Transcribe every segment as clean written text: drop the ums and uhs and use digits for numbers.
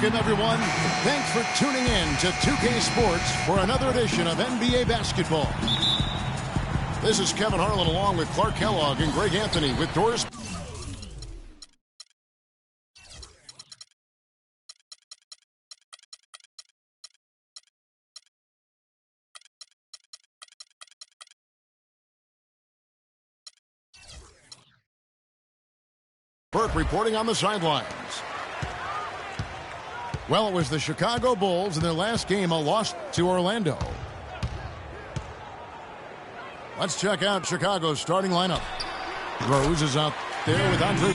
Welcome, everyone. Thanks for tuning in to 2K Sports for another edition of NBA Basketball. This is Kevin Harlan along with Clark Kellogg and Greg Anthony with Doris. Burke reporting on the sidelines. Well, it was the Chicago Bulls in their last game, a loss to Orlando. Let's check out Chicago's starting lineup. Rose is out there with Andre.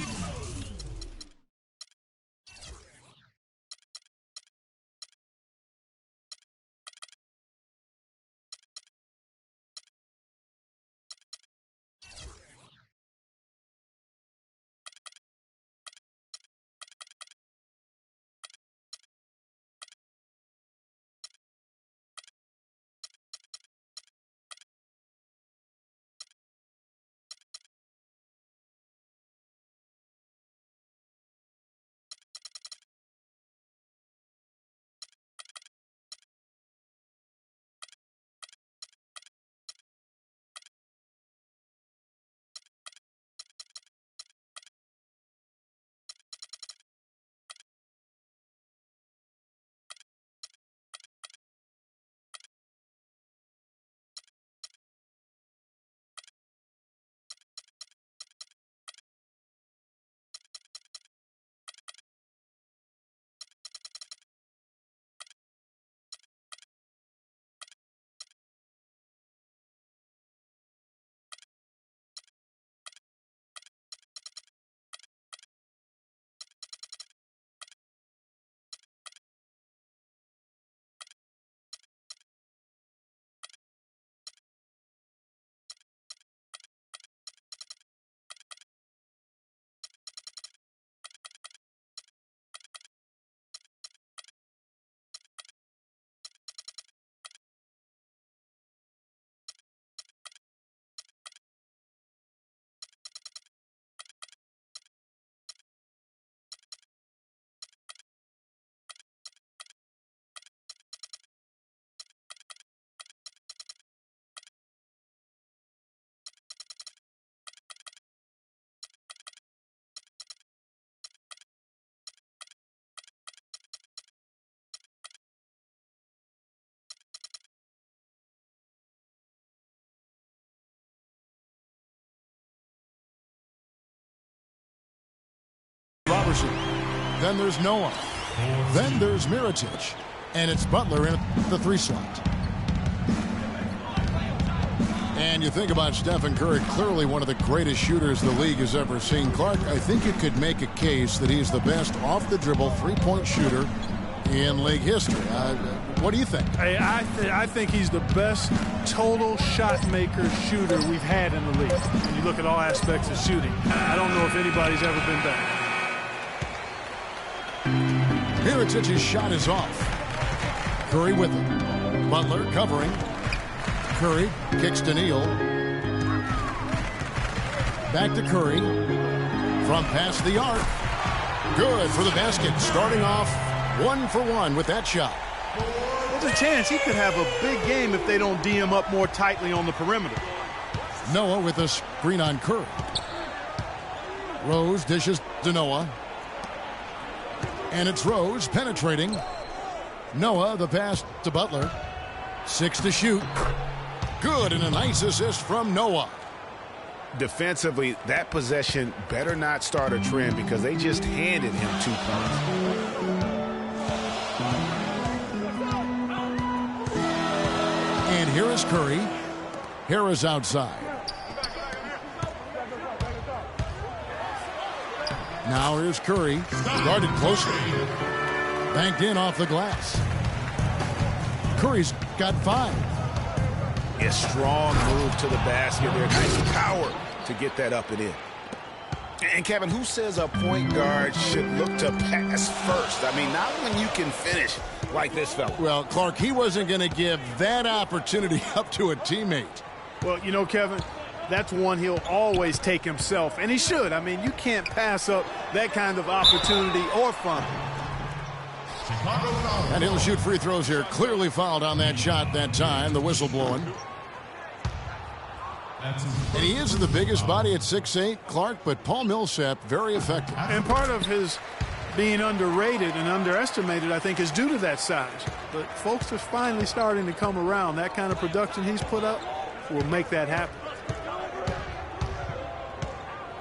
Robertson. Then there's Noah. Then there's Mirotic. And it's Butler in the 3 slot. And you think about Stephen Curry, clearly one of the greatest shooters the league has ever seen. Clark, I think you could make a case that he's the best off-the-dribble three-point shooter in league history. What do you think? I think he's the best total shot maker shooter we've had in the league. When you look at all aspects of shooting, I don't know if anybody's ever been better. Mirotic's shot is off. Curry with him. Butler covering. Curry kicks to Neal. Back to Curry. From past the arc. Good for the basket. Starting off 1 for 1 with that shot. There's a chance he could have a big game if they don't D him up more tightly on the perimeter. Noah with a screen on Curry. Rose dishes to Noah. And it's Rose penetrating. Noah, the pass to Butler. 6 to shoot. Good, and a nice assist from Noah. Defensively, that possession better not start a trend because they just handed him 2 points. And here is Curry. Here is outside. Now here's Curry. Guarded closely. Banked in off the glass. Curry's got 5. A strong move to the basket there. Nice power to get that up and in. And Kevin, who says a point guard should look to pass first? I mean, not when you can finish like this fella. Well, Clark, he wasn't going to give that opportunity up to a teammate. Well, you know, Kevin, that's one he'll always take himself, and he should. I mean, you can't pass up that kind of opportunity or fun. And he'll shoot free throws here. Clearly fouled on that shot that time. The whistle blowing. And he isn't the biggest body at 6'8", Clark, but Paul Millsap, very effective. And part of his being underrated and underestimated, I think, is due to that size. But folks are finally starting to come around. That kind of production he's put up will make that happen.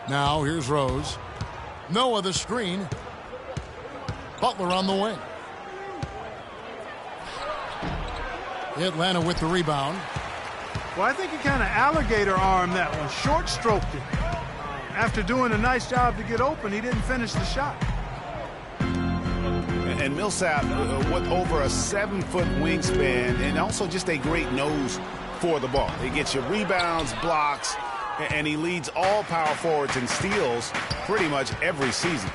Now here's Rose. Noah the screen. Butler on the wing. Atlanta with the rebound. Well, I think he kind of alligator armed that one, short stroked it. After doing a nice job to get open, he didn't finish the shot. And Millsap with over a 7-foot wingspan and also just a great nose for the ball. He gets you rebounds, blocks, and he leads all power forwards in steals pretty much every season.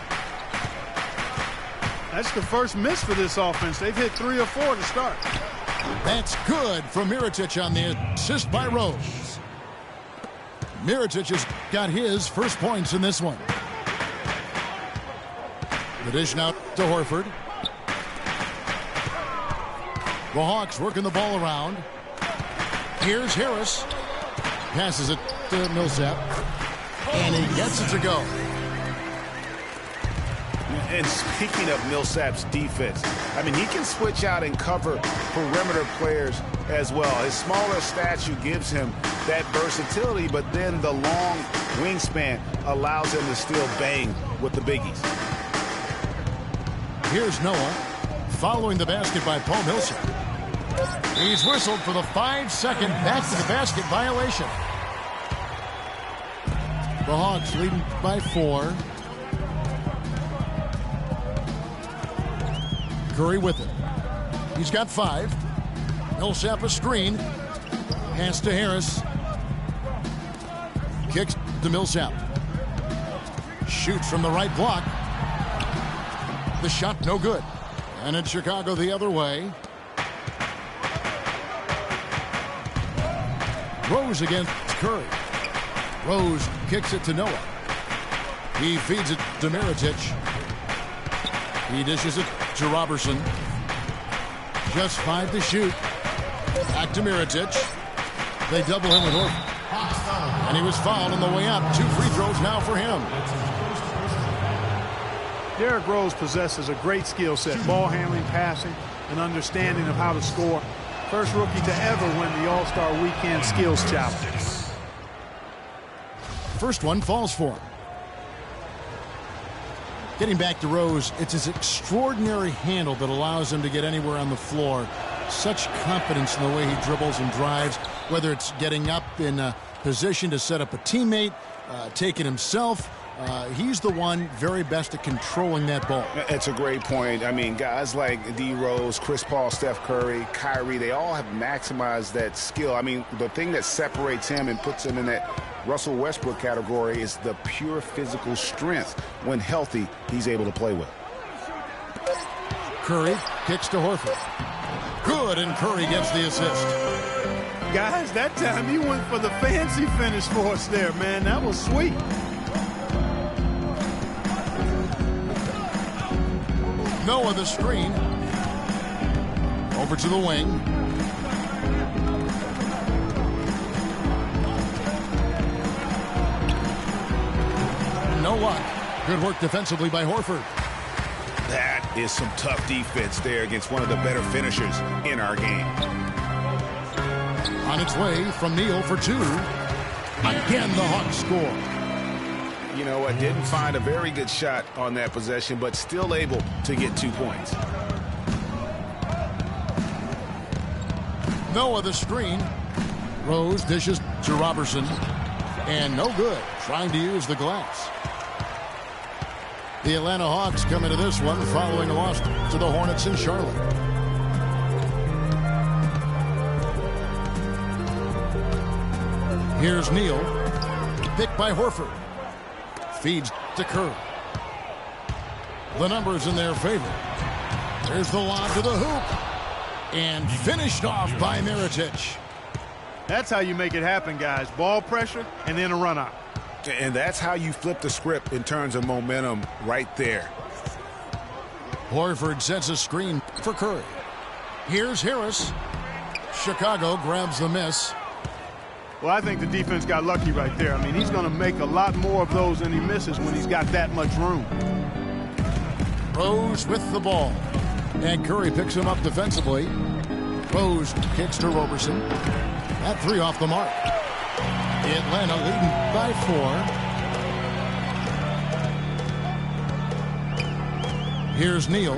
That's the first miss for this offense. They've hit 3 or 4 to start. That's good from Mirotic on the assist by Rose. Mirotic has got his first points in this one. The dish now to Horford. The Hawks working the ball around. Here's Harris. Passes it to Millsap. And he gets it to go. And speaking of Millsap's defense, I mean, he can switch out and cover perimeter players as well. His smaller stature gives him that versatility, but then the long wingspan allows him to still bang with the biggies. Here's Noah following the basket by Paul Millsap. He's whistled for the 5-second back to the basket violation. The Hawks leading by 4. Curry with it. He's got 5. Millsap a screen. Pass to Harris. Kicks to Millsap. Shoots from the right block. The shot no good. And in Chicago the other way. Rose against Curry. Rose kicks it to Noah. He feeds it to Mirotic. He dishes it to Robertson. Just 5 to shoot. Back to Mirotic. They double him with Horford. And he was fouled on the way up. 2 free throws now for him. Derrick Rose possesses a great skill set. Ball handling, passing, and understanding of how to score. First rookie to ever win the All-Star Weekend Skills Challenge. First one falls for him. Getting back to Rose, it's his extraordinary handle that allows him to get anywhere on the floor. Such confidence in the way he dribbles and drives, whether it's getting up in a position to set up a teammate, taking himself. He's the one very best at controlling that ball. It's a great point. I mean, guys like D. Rose, Chris Paul, Steph Curry, Kyrie, they all have maximized that skill. I mean, the thing that separates him and puts him in that Russell Westbrook category is the pure physical strength. When healthy, he's able to play with. Curry kicks to Horford. Good, and Curry gets the assist. Guys, that time he went for the fancy finish for us there, man. That was sweet. Noah the screen. Over to the wing. No luck. Good work defensively by Horford. That is some tough defense there against one of the better finishers in our game. On its way from Neal for 2. Again, the Hawks score. You know what? Didn't find a very good shot on that possession, but still able to get 2 points. Noah the screen. Rose dishes to Robertson. And no good. Trying to use the glass. The Atlanta Hawks come into this one following a loss to the Hornets in Charlotte. Here's Neal. Picked by Horford. Feeds to Curry. The numbers in their favor. There's the lob to the hoop. And finished off by Mirotic. That's how you make it happen, guys. Ball pressure and then a run out. And that's how you flip the script in terms of momentum right there. Horford sets a screen for Curry. Here's Harris. Chicago grabs the miss. Well, I think the defense got lucky right there. I mean, he's going to make a lot more of those than he misses when he's got that much room. Rose with the ball. And Curry picks him up defensively. Rose kicks to Roberson. That three off the mark. Atlanta leading by 4. Here's Neal.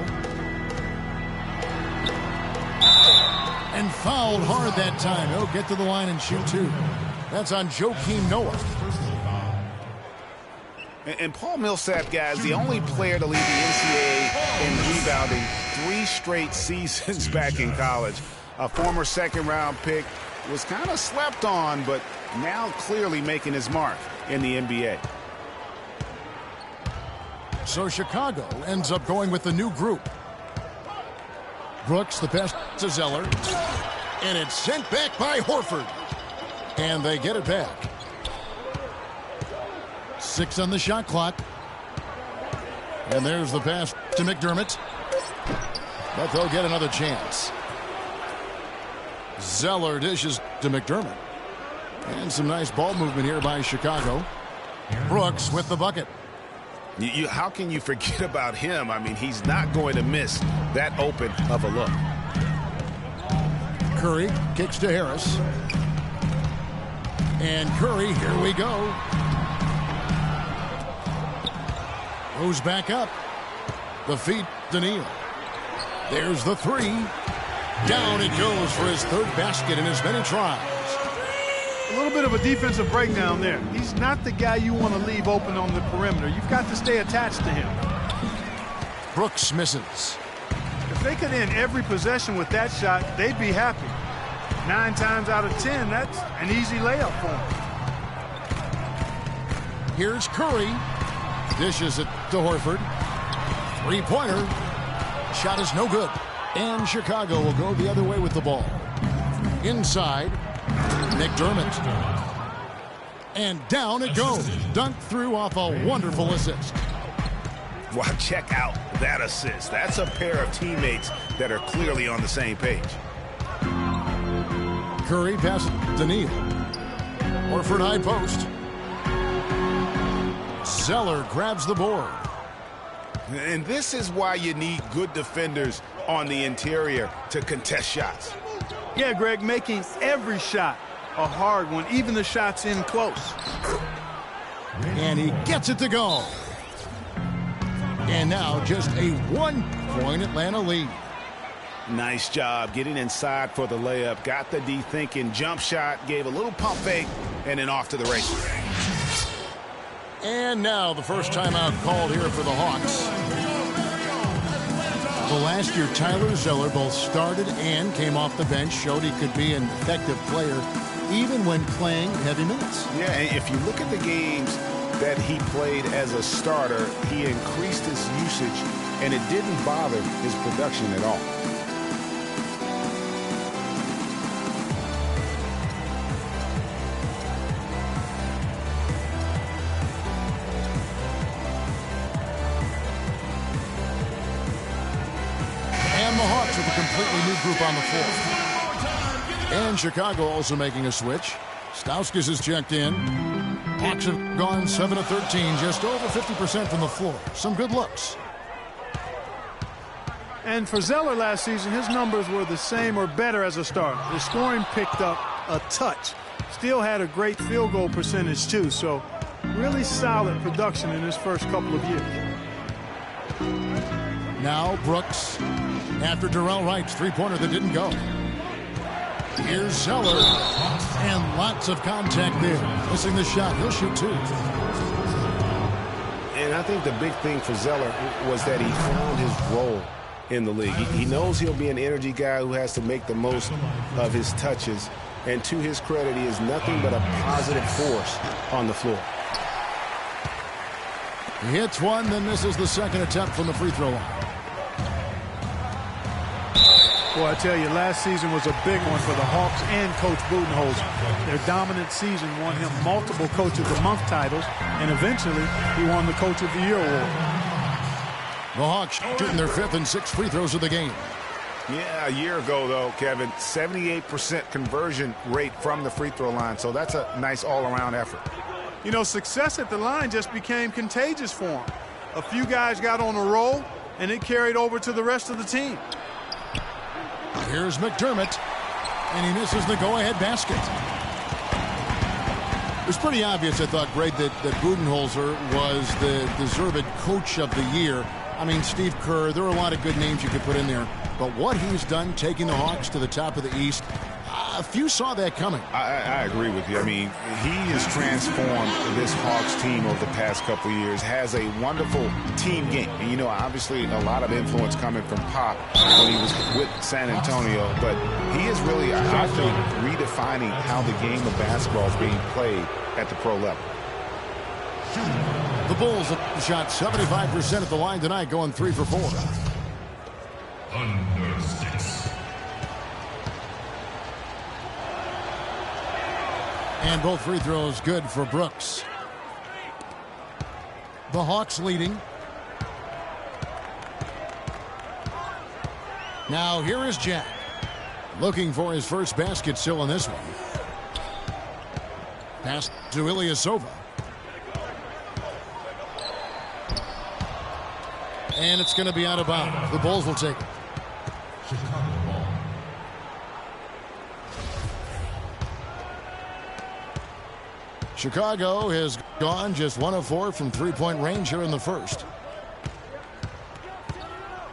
And fouled hard that time. He'll get to the line and shoot 2. That's on Joakim Noah. And Paul Millsap, guys, the only player to lead the NCAA in rebounding 3 straight seasons back in college. A former second-round pick, was kind of slept on, but now clearly making his mark in the NBA. So Chicago ends up going with the new group. Brooks, the pass to Zeller. And it's sent back by Horford. And they get it back. 6 on the shot clock. And there's the pass to McDermott. But they'll get another chance. Zeller dishes to McDermott. And some nice ball movement here by Chicago. Brooks with the bucket. How can you forget about him? I mean, he's not going to miss that open of a look. Curry kicks to Harris. And Curry, here we go. Goes back up. The feed to Neal. There's the 3. Down it goes for his 3rd basket in as many tries. A little bit of a defensive breakdown there. He's not the guy you want to leave open on the perimeter. You've got to stay attached to him. Brooks misses. If they could end every possession with that shot, they'd be happy. 9 times out of 10, that's an easy layup for him. Here's Curry. Dishes it to Horford. 3-pointer. Shot is no good. And Chicago will go the other way with the ball. Inside. McDermott. And down it goes. Dunked through off a wonderful assist. Wow, check out that assist. That's a pair of teammates that are clearly on the same page. Curry passes to Neal. Horford high post. Zeller grabs the board. And this is why you need good defenders on the interior to contest shots. Yeah, Greg, making every shot a hard one, even the shots in close. And he gets it to go. And now just a 1-point Atlanta lead. Nice job getting inside for the layup. Got the D thinking, jump shot, gave a little pump fake, and then off to the races. And now the first timeout called here for the Hawks. Well, last year, Tyler Zeller both started and came off the bench, showed he could be an effective player even when playing heavy minutes. Yeah, and if you look at the games that he played as a starter, he increased his usage, and it didn't bother his production at all. And the Hawks with a completely new group on the floor. And Chicago also making a switch. Stauskas is checked in. Hawks have gone 7 of 13, just over 50% from the floor. Some good looks. And for Zeller last season, his numbers were the same or better as a starter. His scoring picked up a touch. Still had a great field goal percentage, too. So really solid production in his first couple of years. Now Brooks after Darrell Wright's three-pointer that didn't go. Here's Zeller, and lots of contact there. Missing the shot. He'll shoot 2. And I think the big thing for Zeller was that he found his role in the league. He knows he'll be an energy guy who has to make the most of his touches. And to his credit, he is nothing but a positive force on the floor. He hits one, then misses the second attempt from the free throw line. Boy, I tell you, last season was a big one for the Hawks and Coach Budenholzer. Their dominant season won him multiple Coach of the Month titles, and eventually he won the Coach of the Year award. The Hawks shooting their 5th and 6th free throws of the game. Yeah, a year ago, though, Kevin, 78% conversion rate from the free throw line. So that's a nice all-around effort. You know, success at the line just became contagious for him. A few guys got on a roll, and it carried over to the rest of the team. Here's McDermott, and he misses the go-ahead basket. It was pretty obvious, I thought, Greg, that Budenholzer was the deserved coach of the year. I mean, Steve Kerr, there are a lot of good names you could put in there. But what he's done taking the Hawks to the top of the East, a few saw that coming. I agree with you. I mean, he has transformed this Hawks team over the past couple of years, has a wonderful team game. And, you know, obviously a lot of influence coming from Pop when he was with San Antonio. But he is really, I think, redefining how the game of basketball is being played at the pro level. The Bulls have shot 75% at the line tonight, going 3 for 4. Under 6. And both free throws good for Brooks. The Hawks leading. Now here is Jack. Looking for his first basket still in this one. Pass to Ilyasova. And it's going to be out of bounds. The Bulls will take it. Chicago ball. Chicago has gone just 1 of 4 from three-point range here in the first.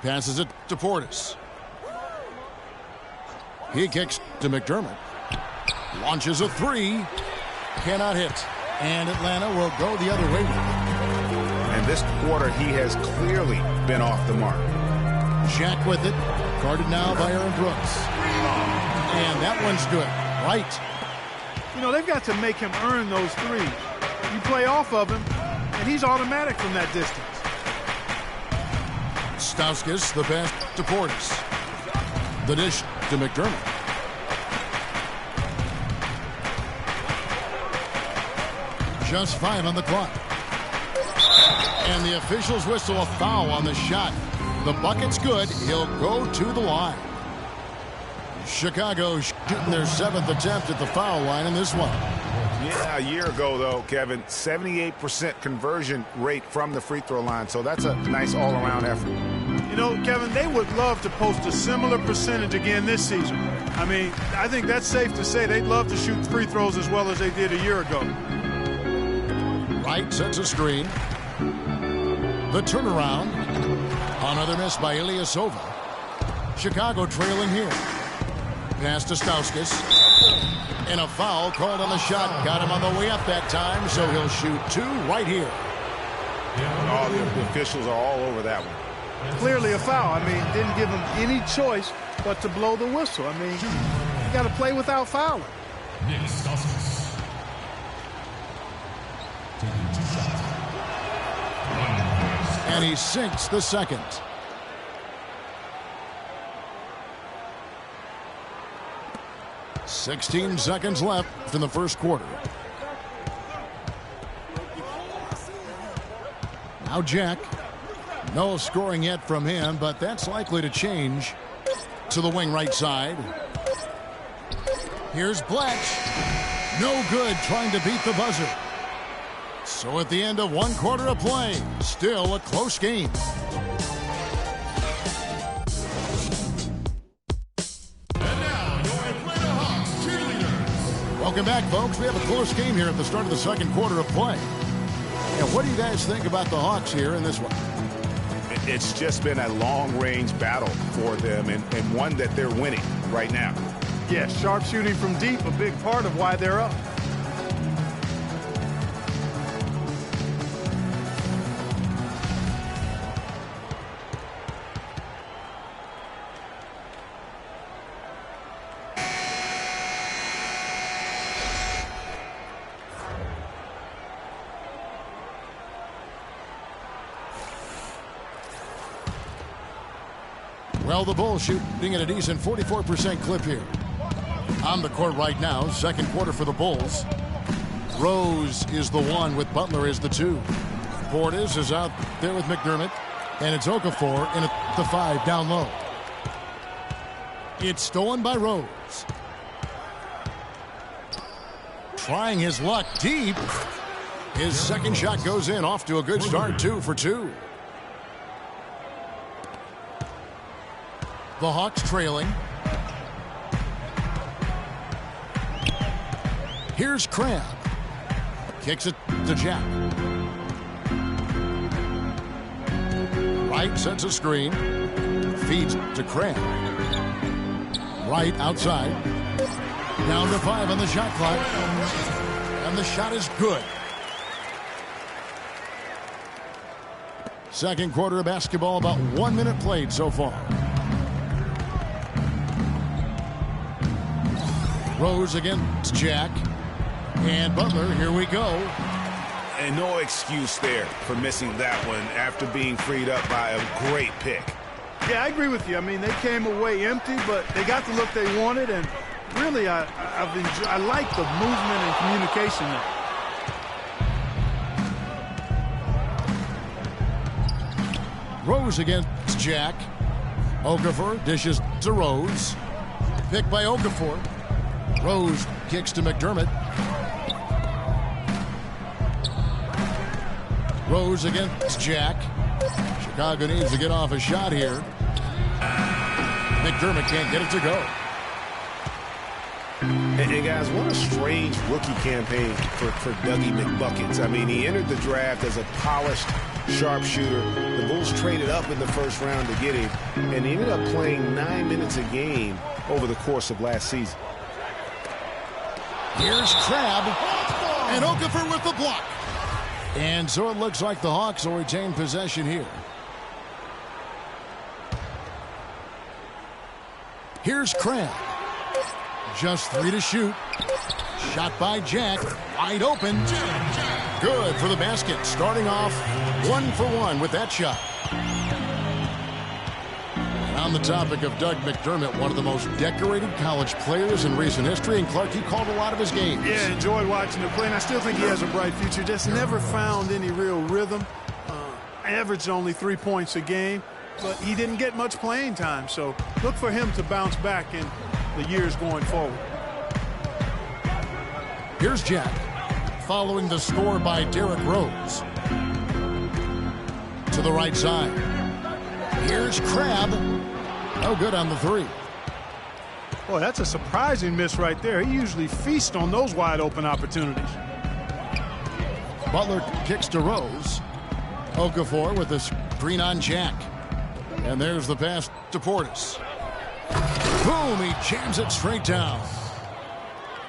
Passes it to Portis. He kicks to McDermott. Launches a 3. Cannot hit. And Atlanta will go the other way with it. And this quarter, he has clearly been off the mark. Jack with it. Guarded now by Aaron Brooks. And that one's good. Right. You know, they've got to make him earn those threes. You play off of him, and he's automatic from that distance. Stauskas, the pass to Portis. The dish to McDermott. Just 5 on the clock. And the officials whistle a foul on the shot. The bucket's good. He'll go to the line. Chicago shooting their 7th attempt at the foul line in this one. Yeah, a year ago, though, Kevin, 78% conversion rate from the free throw line. So that's a nice all-around effort. You know, Kevin, they would love to post a similar percentage again this season. I mean, I think that's safe to say they'd love to shoot free throws as well as they did a year ago. Wright sets a screen. The turnaround. Another miss by Ilyasova. Chicago trailing here. Pass to Stauskas. And a foul called on the shot. Got him on the way up that time, so he'll shoot 2 right here. Oh, the officials are all over that one. Clearly a foul. I mean, didn't give him any choice but to blow the whistle. I mean, you got to play without fouling. Nick Stauskas. Taking 2 shots. And he sinks the second. "16 seconds left in the first quarter. Now Jack. No scoring yet from him, but that's likely to change. To the wing right side. Here's Bletch. No good, trying to beat the buzzer. So at the end of 1 quarter of play, still a close game. And now, your Atlanta Hawks cheerleaders. Welcome back, folks. We have a close game here at the start of the second quarter of play. And what do you guys think about the Hawks here in this one? It's just been a long-range battle for them and one that they're winning right now. Yeah, sharp shooting from deep, a big part of why they're up. Well, the Bulls shooting at a decent 44% clip here. On the court right now, second quarter for the Bulls. Rose is the 1 with Butler as the 2. Portis is out there with McDermott. And it's Okafor in at the 5 down low. It's stolen by Rose. Trying his luck deep. His second shot goes in, off to a good start, 2 for 2. The Hawks trailing. Here's Crab. Kicks it to Jack. Wright sets a screen. Feeds to Crab. Wright outside. Down to 5 on the shot clock. And the shot is good. Second quarter of basketball, about 1 minute played so far. Rose against Jack. And Butler, here we go. And no excuse there for missing that one after being freed up by a great pick. Yeah, I agree with you. I mean, they came away empty, but they got the look they wanted, and really, I like the movement and communication there. Rose against Jack. Okafor dishes to Rose. Picked by Okafor. Rose kicks to McDermott. Rose against Jack. Chicago needs to get off a shot here. McDermott can't get it to go. And guys, what a strange rookie campaign for Dougie McBuckets. I mean, he entered the draft as a polished sharpshooter. The Bulls traded up in the first round to get him, and he ended up playing 9 minutes a game over the course of last season. Here's Crab, and Okafor with the block. And so it looks like the Hawks will retain possession here. Here's Crab. Just 3 to shoot. Shot by Jack. Wide open. Good for the basket. Starting off 1 for 1 with that shot. And on the topic of Doug McDermott, one of the most decorated college players in recent history. And Clark, he called a lot of his games. Yeah, enjoyed watching him play, and I still think he has a bright future. Just never found any real rhythm. Averaged only 3 points a game, but he didn't get much playing time. So look for him to bounce back in the years going forward. Here's Jack, following the score by Derrick Rose. To the right side. Here's Crab. No good on the 3. Boy, that's a surprising miss right there. He usually feasts on those wide open opportunities. Butler kicks to Rose. Okafor with a screen on Jack. And there's the pass to Portis. Boom, he jams it straight down.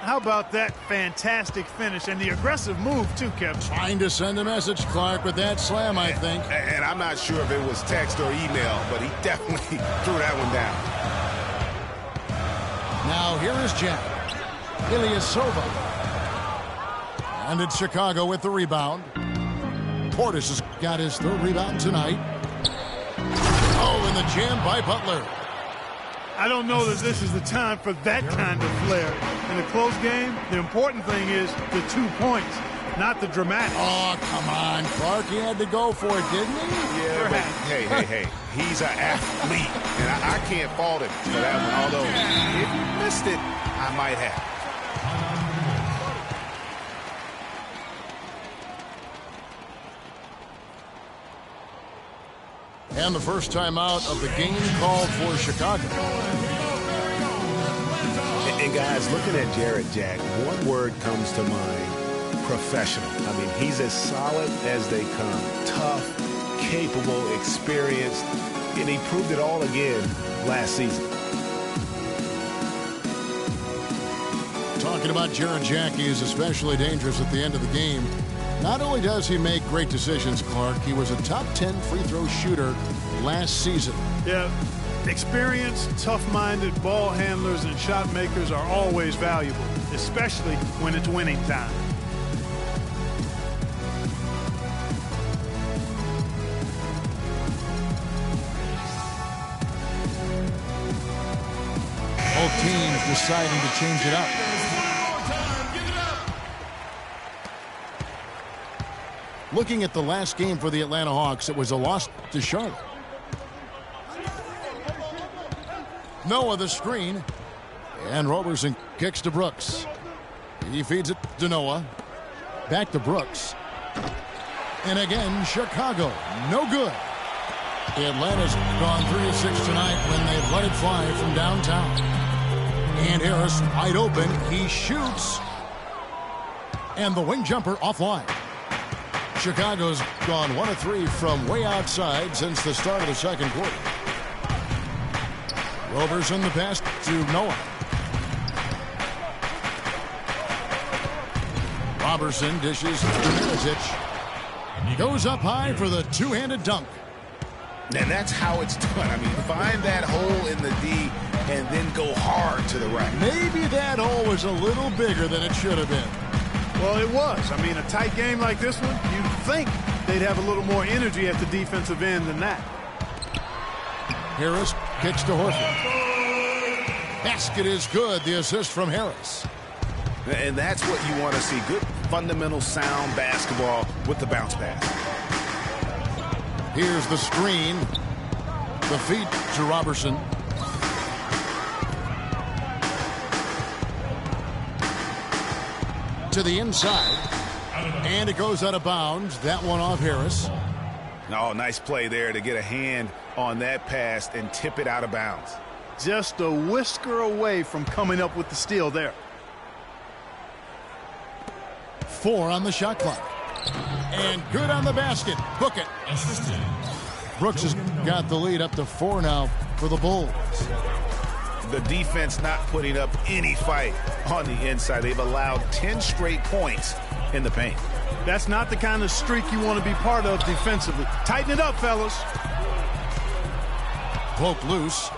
How about that fantastic finish and the aggressive move too, Kevin? Trying to send a message, Clark, with that slam, I think. And I'm not sure if it was text or email, but he definitely threw that one down. Now here is Jack. Ilyasova. And it's Chicago with the rebound. Portis has got his 3rd rebound tonight. Oh, and the jam by Butler. I don't know that this is the time for that kind of flair. In a close game, the important thing is the 2 points, not the dramatic. Oh, come on, Clark. He had to go for it, didn't he? Yeah, but hey. He's an athlete, and I can't fault him for that one. Although, if he missed it, I might have. And the first time out of the game called for Chicago. And guys, looking at Jarrett Jack, one word comes to mind: professional. I mean, he's as solid as they come. Tough, capable, experienced, and he proved it all again last season. Talking about Jarrett Jack, he is especially dangerous at the end of the game. Not only does he make great decisions, Clark, he was a top 10 free throw shooter last season. Yeah, experienced, tough-minded ball handlers and shot makers are always valuable, especially when it's winning time. Both teams deciding to change it up. Looking at the last game for the Atlanta Hawks, it was a loss to Charlotte. Noah the screen. And Roberson kicks to Brooks. He feeds it to Noah. Back to Brooks. And again, Chicago. No good. Atlanta's gone 3 of 6 tonight when they've let it fly from downtown. And Harris wide open. He shoots. And the wing jumper offline. Chicago's gone 1 of 3 from way outside since the start of the second quarter. Roberson the pass to Noah. Roberson dishes to Mirotic. Goes up high for the two-handed dunk. And that's how it's done. I mean, find that hole in the D and then go hard to the right. Maybe that hole was a little bigger than it should have been. Well, it was. I mean, a tight game like this one, you'd think they'd have a little more energy at the defensive end than that. Harris kicks to Horford. Basket is good. The assist from Harris. And that's what you want to see. Good, fundamental, sound basketball with the bounce pass. Here's the screen. The feed to Roberson. To the inside. And it goes out of bounds. That one off Harris. Oh, nice play there to get a hand on that pass and tip it out of bounds. Just a whisker away from coming up with the steal there. 4 on the shot clock. And good on the basket. Book it. Assistant. Brooks has got the lead up to 4 now for the Bulls. The defense not putting up any fight on the inside. They've allowed 10 straight points in the paint. That's not the kind of streak you want to be part of defensively. Tighten it up, fellas. Poke loose.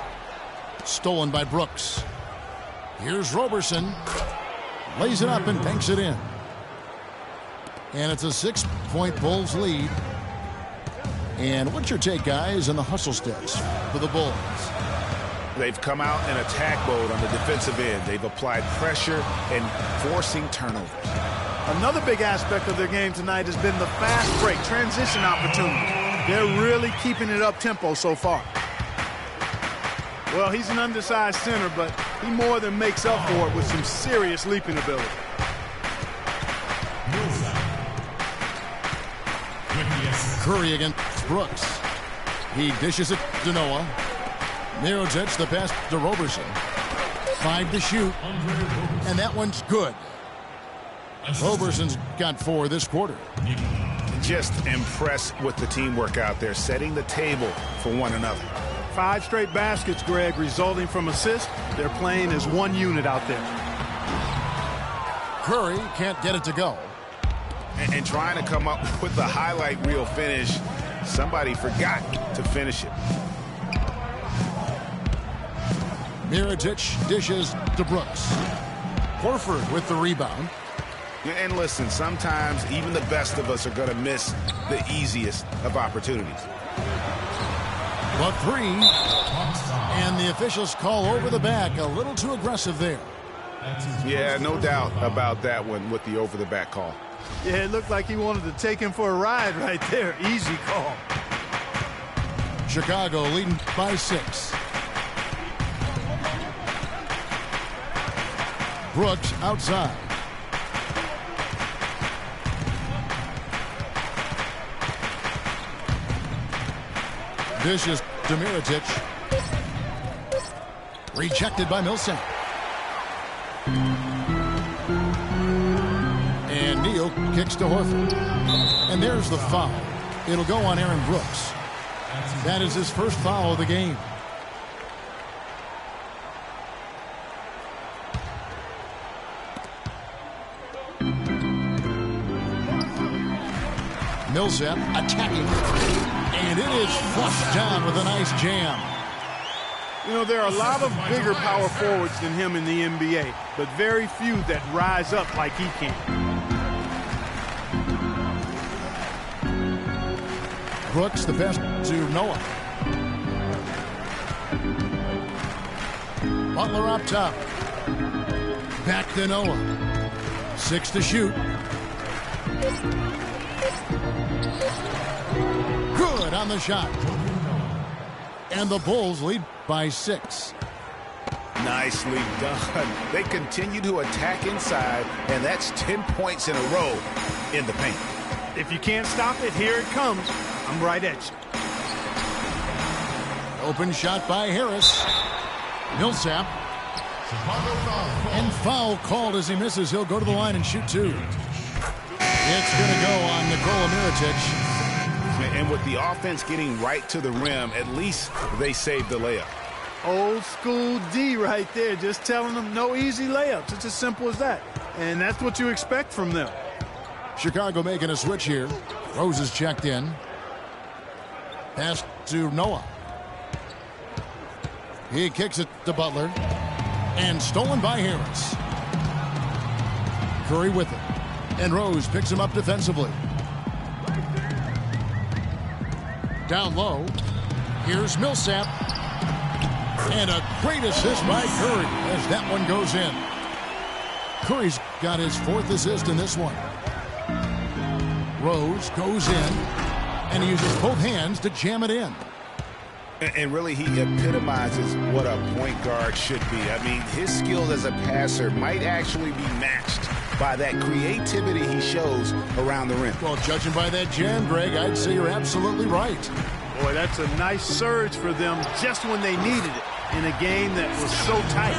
Stolen by Brooks. Here's Roberson. Lays it up and banks it in. And it's a 6-point Bulls lead. And what's your take, guys, on the hustle stats for the Bulls? They've come out in attack mode on the defensive end. They've applied pressure and forcing turnovers. Another big aspect of their game tonight has been the fast break, transition opportunity. They're really keeping it up-tempo so far. Well, he's an undersized center, but he more than makes up for it with some serious leaping ability. Curry against Brooks. He dishes it to Noah. Mirotic the pass to Roberson. 5 to shoot. And that one's good. Roberson's got 4 this quarter. Just impressed with the teamwork out there, setting the table for one another. 5 straight baskets, Greg, resulting from assists. They're playing as one unit out there. Curry can't get it to go. And trying to come up with the highlight reel finish, somebody forgot to finish it. Mirotic dishes to Brooks. Horford with the rebound. And listen, sometimes even the best of us are going to miss the easiest of opportunities. But 3. And the officials call over the back. A little too aggressive there. Yeah, no doubt about that one with the over-the-back call. Yeah, it looked like he wanted to take him for a ride right there. Easy call. Chicago leading by 6. Brooks outside. Dishes to Mirotic. Rejected by Millsap. And Neal kicks to Horford. And there's the foul. It'll go on Aaron Brooks. That is his first foul of the game. Millsap attacking. And it is flushed down with a nice jam. You know, there are a lot of bigger power forwards than him in the NBA, but very few that rise up like he can. Brooks the pass to Noah. Butler up top. Back to Noah. 6 to shoot. Good on the shot. And the Bulls lead by 6. Nicely done. They continue to attack inside, and that's 10 points in a row in the paint. If you can't stop it, here it comes. I'm right at you. Open shot by Harris. Millsap. And foul called as he misses. He'll go to the line and shoot 2. It's going to go on Nikola Mirotic. And with the offense getting right to the rim, at least they saved the layup. Old school D right there, just telling them no easy layups. It's as simple as that. And that's what you expect from them. Chicago making a switch here. Rose is checked in. Pass to Noah. He kicks it to Butler. And stolen by Harris. Curry with it. And Rose picks him up defensively. Down low. Here's Millsap. And a great assist by Curry as that one goes in. Curry's got his 4th assist in this one. Rose goes in. And he uses both hands to jam it in. And really, he epitomizes what a point guard should be. I mean, his skills as a passer might actually be matched by that creativity he shows around the rim. Well, judging by that jam, Greg, I'd say you're absolutely right. Boy, that's a nice surge for them just when they needed it in a game that was so tight.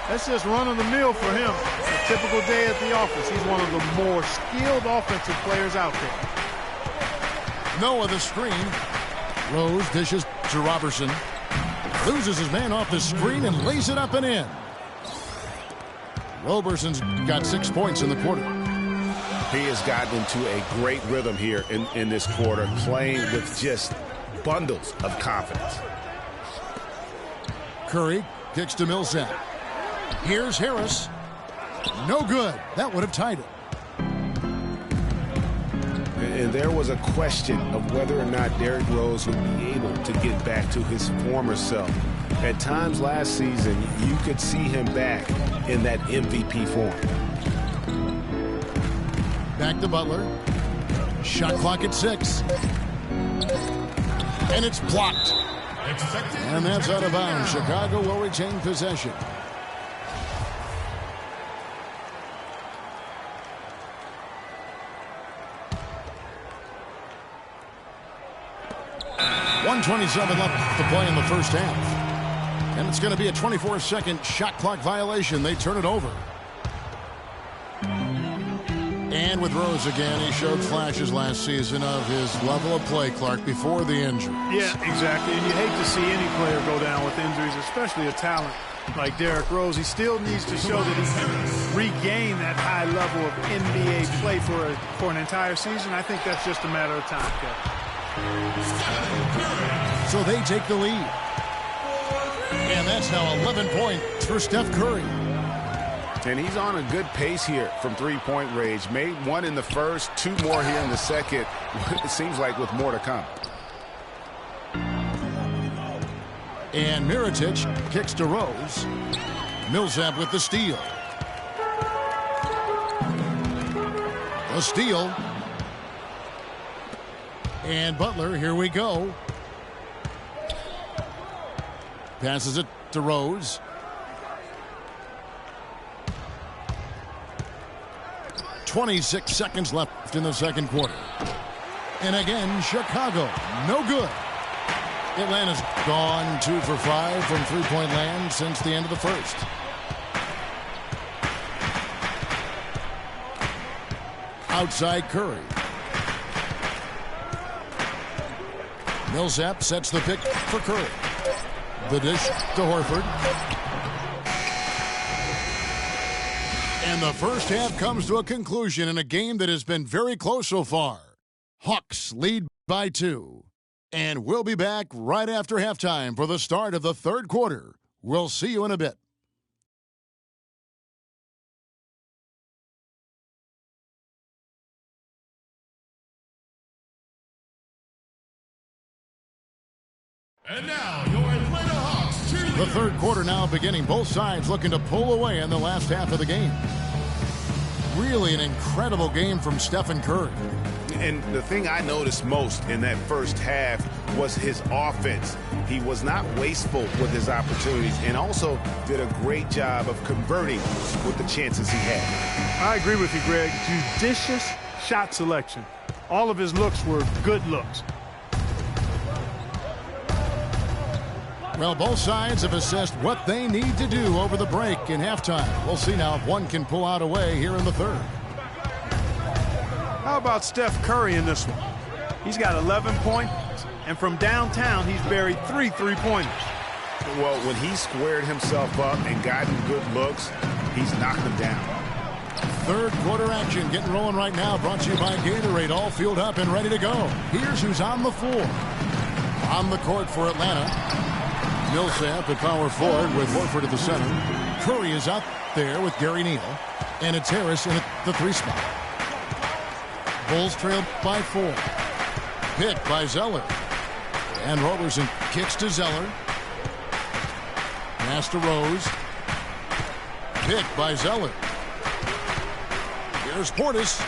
That's just run-of-the-mill for him. A typical day at the office. He's one of the more skilled offensive players out there. Noah the screen. Rose dishes to Robertson. Loses his man off the screen and lays it up and in. Roberson's got 6 points in the quarter. He has gotten into a great rhythm here in this quarter, playing with just bundles of confidence. Curry kicks to Millsap. Here's Harris. No good. That would have tied it. And there was a question of whether or not Derrick Rose would be able to get back to his former self. At times last season, you could see him back in that MVP form. Back to Butler. Shot clock at 6. And it's blocked. And that's out of bounds. Chicago will retain possession. .127 left to play in the first half. And it's going to be a 24-second shot clock violation. They turn it over. And with Rose again, he showed flashes last season of his level of play, Clark, before the injury. Yeah, exactly. And you hate to see any player go down with injuries, especially a talent like Derrick Rose. He still needs to show that he can regain that high level of NBA play for an entire season. I think that's just a matter of time, Kevin. So they take the lead. And that's now 11 points for Steph Curry. And he's on a good pace here from three-point range. Made 1 in the first, 2 more here in the second. It seems like with more to come. And Mirotic kicks to Rose. Millsap with the steal. A steal. And Butler, here we go. Passes it to Rose. .26 seconds left in the second quarter. And again, Chicago, no good. Atlanta's gone 2 for 5 from three-point land since the end of the first. Outside Curry. Millsap sets the pick for Curry. The dish to Horford. And the first half comes to a conclusion in a game that has been very close so far. Hawks lead by 2. And we'll be back right after halftime for the start of the third quarter. We'll see you in a bit. And now, your Atlanta Hawks cheerleaders. The third quarter now beginning. Both sides looking to pull away in the last half of the game. Really an incredible game from Stephen Curry. And the thing I noticed most in that first half was his offense. He was not wasteful with his opportunities and also did a great job of converting with the chances he had. I agree with you, Greg. Judicious shot selection. All of his looks were good looks. Well, both sides have assessed what they need to do over the break in halftime. We'll see now if one can pull out a way here in the third. How about Steph Curry in this one? He's got 11 points, and from downtown, he's buried 3 three-pointers. Well, when he squared himself up and gotten good looks, he's knocked them down. Third quarter action getting rolling right now. Brought to you by Gatorade. All fueled up and ready to go. Here's who's on the floor. On the court for Atlanta. Millsap at power forward with Horford at the center. Curry is out there with Gary Neal. And it's Harris in the 3 spot. Bulls trail by 4. Pick by Zeller. And Roberson kicks to Zeller. Pass to Rose. Pick by Zeller. Here's Portis.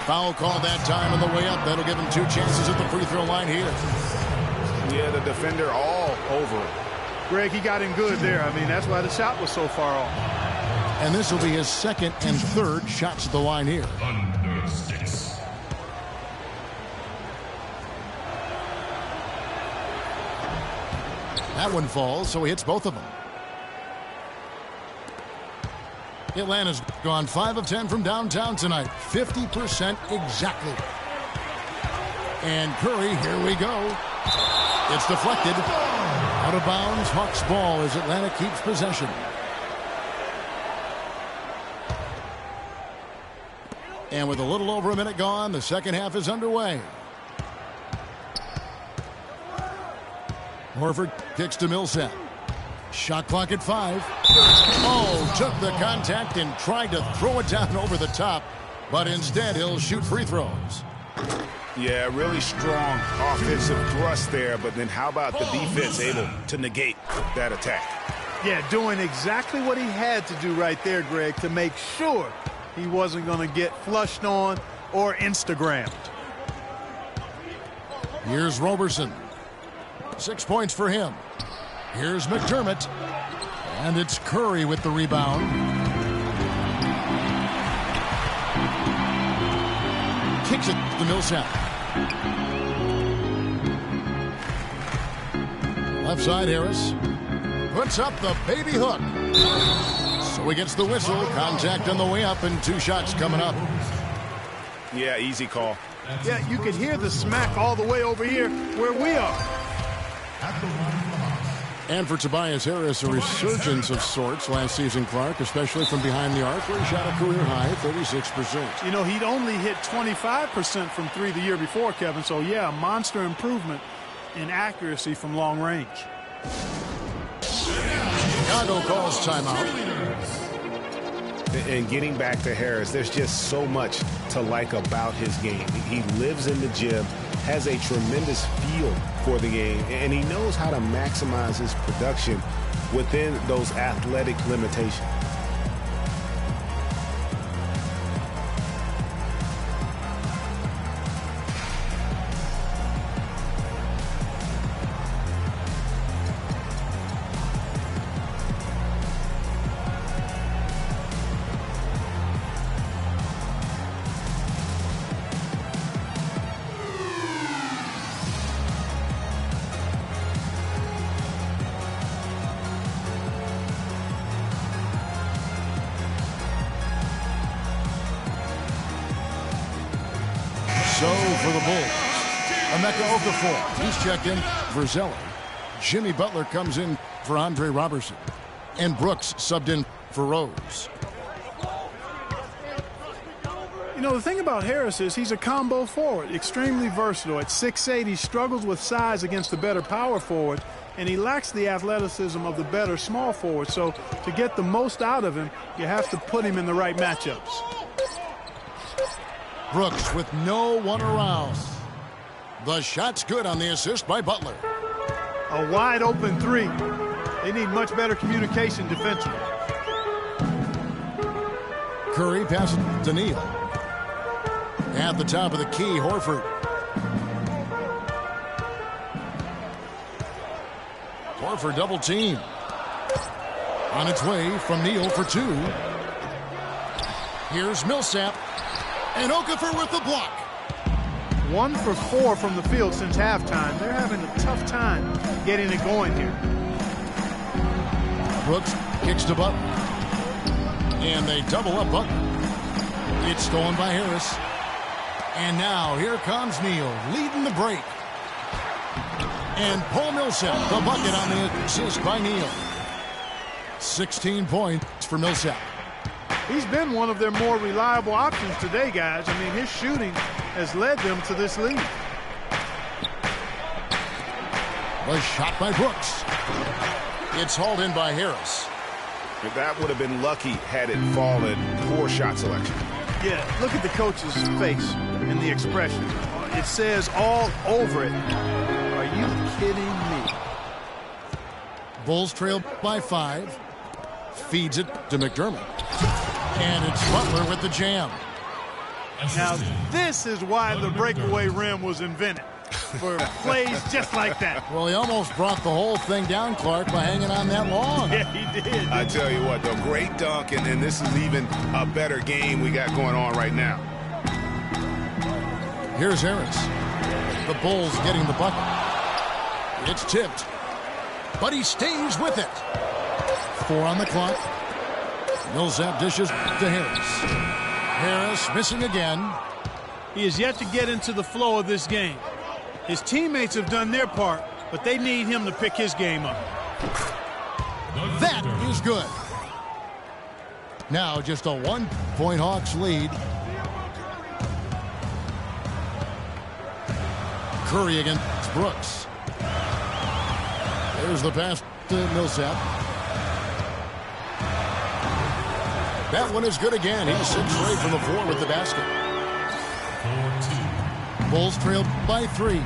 Foul called that time on the way up. That'll give him 2 chances at the free throw line here. Yeah, the defender all over it. Greg, he got him good there. I mean, that's why the shot was so far off. And this will be his second and third shots at the line here. Under 6. That one falls, so he hits both of them. Atlanta's gone 5 of 10 from downtown tonight. 50% exactly. And Curry, here we go. It's deflected. Out of bounds, Hawks ball as Atlanta keeps possession. And with a little over a minute gone, the second half is underway. Horford kicks to Millsap. Shot clock at 5. Oh, took the contact and tried to throw it down over the top, but instead he'll shoot free throws. Yeah, really strong offensive thrust there, but then how about the defense able to negate that attack? Yeah, doing exactly what he had to do right there, Greg, to make sure he wasn't going to get flushed on or Instagrammed. Here's Roberson. 6 points for him. Here's McDermott. And it's Curry with the rebound. Kicks it to Millsap. Left side, Harris. Puts up the baby hook. So he gets the whistle. Contact on the way up and 2 shots coming up. Yeah, easy call. Yeah, you could hear the smack all the way over here where we are. And for Tobias Harris, a resurgence of sorts last season, Clark, especially from behind the arc, where he shot a career high, 36%. You know, he'd only hit 25% from 3 the year before, Kevin. So, yeah, monster improvement in accuracy from long range. Chicago calls timeout. And getting back to Harris, there's just so much to like about his game. He lives in the gym, has a tremendous feel for the game, and he knows how to maximize his production within those athletic limitations. So for the Bulls, Emeka Okafor, he's checked in for Zeller. Jimmy Butler comes in for Andre Robertson. And Brooks subbed in for Rose. You know, the thing about Harris is he's a combo forward, extremely versatile. At 6'8", he struggles with size against the better power forward, and he lacks the athleticism of the better small forward. So to get the most out of him, you have to put him in the right matchups. Brooks with no one around. The shot's good on the assist by Butler. A wide open 3. They need much better communication defensively. Curry passes to Neal. At the top of the key, Horford. Horford double team. On its way from Neal for two. Here's Millsap. And Okafor with the block. 1 for 4 from the field since halftime. They're having a tough time getting it going here. Brooks kicks to Butler. And they double up Butler. It's stolen by Harris. And now here comes Neal leading the break. And Paul Millsap, the bucket on the assist by Neal. 16 points for Millsap. He's been one of their more reliable options today, guys. I mean, his shooting has led them to this lead. The shot by Brooks. It's hauled in by Harris. That would have been lucky had it fallen. Poor shot selection. Yeah, look at the coach's face and the expression. It says all over it. Are you kidding me? Bulls trail by 5. Feeds it to McDermott. And it's Butler with the jam. Now, this is why the breakaway rim was invented. For plays just like that. Well, he almost brought the whole thing down, Clark, by hanging on that long. Yeah, he did. I tell you what, though, great dunk, and this is even a better game we got going on right now. Here's Harris. The Bulls getting the bucket. It's tipped. But he stays with it. 4 on the clock. Millsap dishes to Harris. Harris missing again. He has yet to get into the flow of this game. His teammates have done their part, but they need him to pick his game up. That is good. Now just a 1-point Hawks lead. Curry against Brooks. There's the pass to Millsap. That one is good again. He's 6 straight from the floor with the basket. Bulls trail by 3.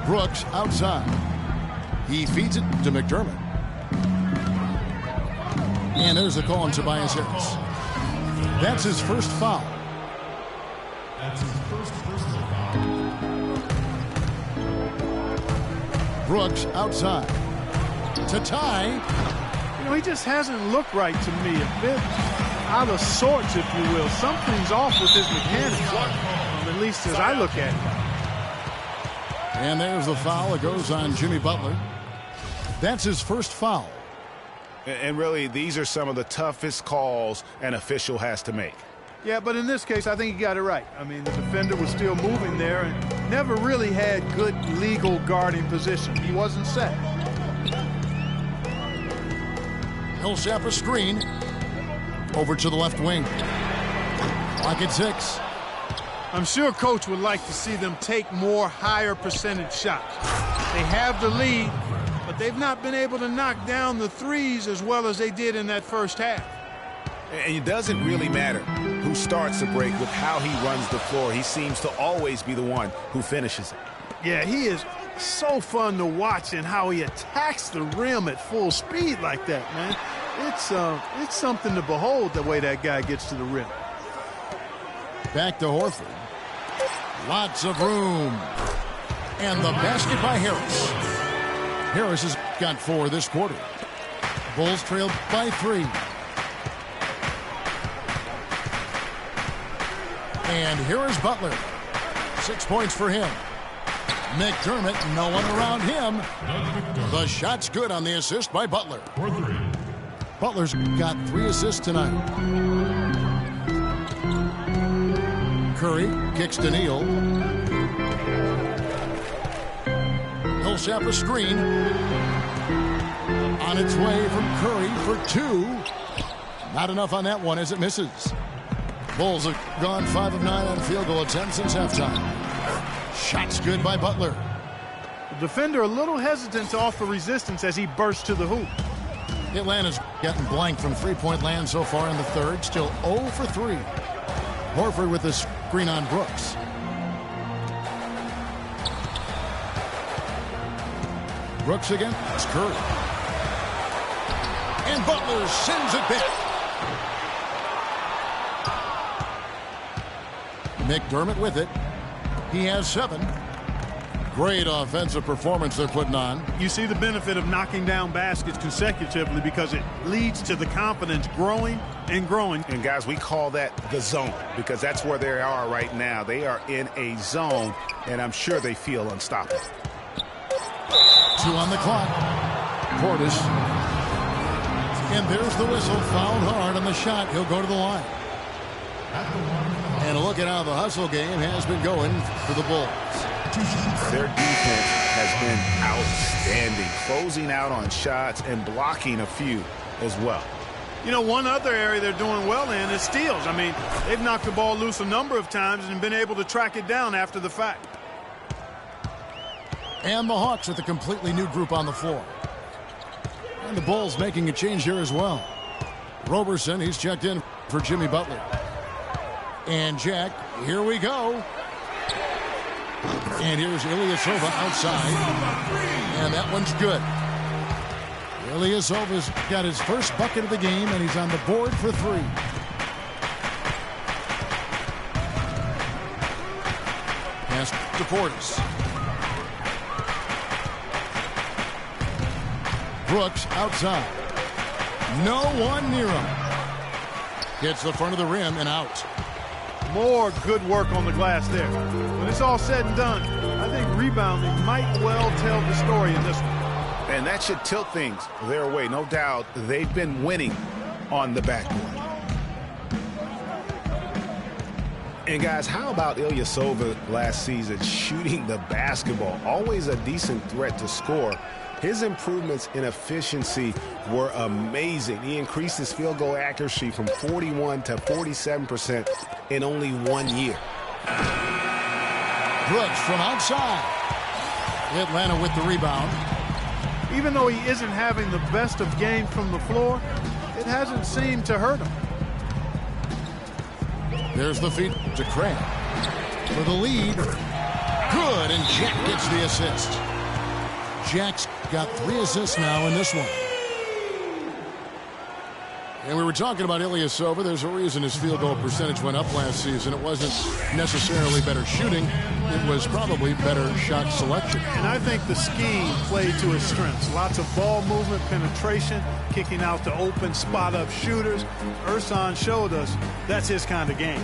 Brooks outside. He feeds it to McDermott. And there's the call on Tobias Harris. That's his first foul. That's his first personal foul. Brooks outside. To tie. You know, he just hasn't looked right to me. A bit out of sorts, if you will. Something's off with his mechanics, at least as I look at it. And there's the foul. It goes on Jimmy Butler. That's his first foul. And really, these are some of the toughest calls an official has to make. Yeah, but in this case, I think he got it right. I mean, the defender was still moving there and never really had good legal guarding position. He wasn't set. Millsap a screen. Over to the left wing. Clock at 6. I'm sure Coach would like to see them take more higher percentage shots. They have the lead, but they've not been able to knock down the threes as well as they did in that first half. And it doesn't really matter who starts the break with how he runs the floor. He seems to always be the one who finishes it. Yeah, he is so fun to watch and how he attacks the rim at full speed like that, man. It's something to behold the way that guy gets to the rim. Back to Horford. Lots of room. And the basket by Harris. Harris has got 4 this quarter. Bulls trailed by 3. And here is Butler. 6 points for him. McDermott, no one around him. The shot's good on the assist by Butler. For 3. Butler's got 3 assists tonight. Curry kicks to Neal. Millsap a screen. On its way from Curry for 2. Not enough on that one as it misses. Bulls have gone 5 of 9 on field goal attempts since halftime. Shot's good by Butler. The defender a little hesitant to offer resistance as he bursts to the hoop. Atlanta's gotten blank from three-point land so far in the third. Still 0 for 3. Horford with the screen on Brooks. Brooks against Curry. And Butler sends it back. McDermott with it. He has 7. Great offensive performance they're putting on. You see the benefit of knocking down baskets consecutively because it leads to the confidence growing and growing. And guys, we call that the zone because that's where they are right now. They are in a zone, and I'm sure they feel unstoppable. 2 on the clock. Portis. And there's the whistle. Fouled hard on the shot. He'll go to the line. And a look at how the hustle game has been going for the Bulls. Their defense has been outstanding, closing out on shots and blocking a few as well. You know, one other area they're doing well in is steals. I mean, they've knocked the ball loose a number of times and been able to track it down after the fact. And the Hawks with a completely new group on the floor. And the Bulls making a change here as well. Roberson, he's checked in for Jimmy Butler. And Jack, here we go. And here's Ilyasova outside. And that one's good. Ilyasova's got his first bucket of the game, and he's on the board for 3. Pass to Portis. Brooks outside. No one near him. Hits the front of the rim and out. More good work on the glass there. When it's all said and done, I think rebounding might well tell the story in this one. And that should tilt things their way. No doubt they've been winning on the backboard. And guys, how about Ilyasova last season shooting the basketball? Always a decent threat to score. His improvements in efficiency were amazing. He increased his field goal accuracy from 41 to 47% in only 1 year. Brooks from outside. Atlanta with the rebound. Even though he isn't having the best of games from the floor, it hasn't seemed to hurt him. There's the feed to Craig for the lead. Good, and Jack gets the assist. Jack's got 3 assists now in this one. And we were talking about Ilyasova. There's a reason his field goal percentage went up last season. It wasn't necessarily better shooting. It was probably better shot selection. And I think the scheme played to his strengths. Lots of ball movement, penetration, kicking out to open spot-up shooters. Ersan showed us that's his kind of game.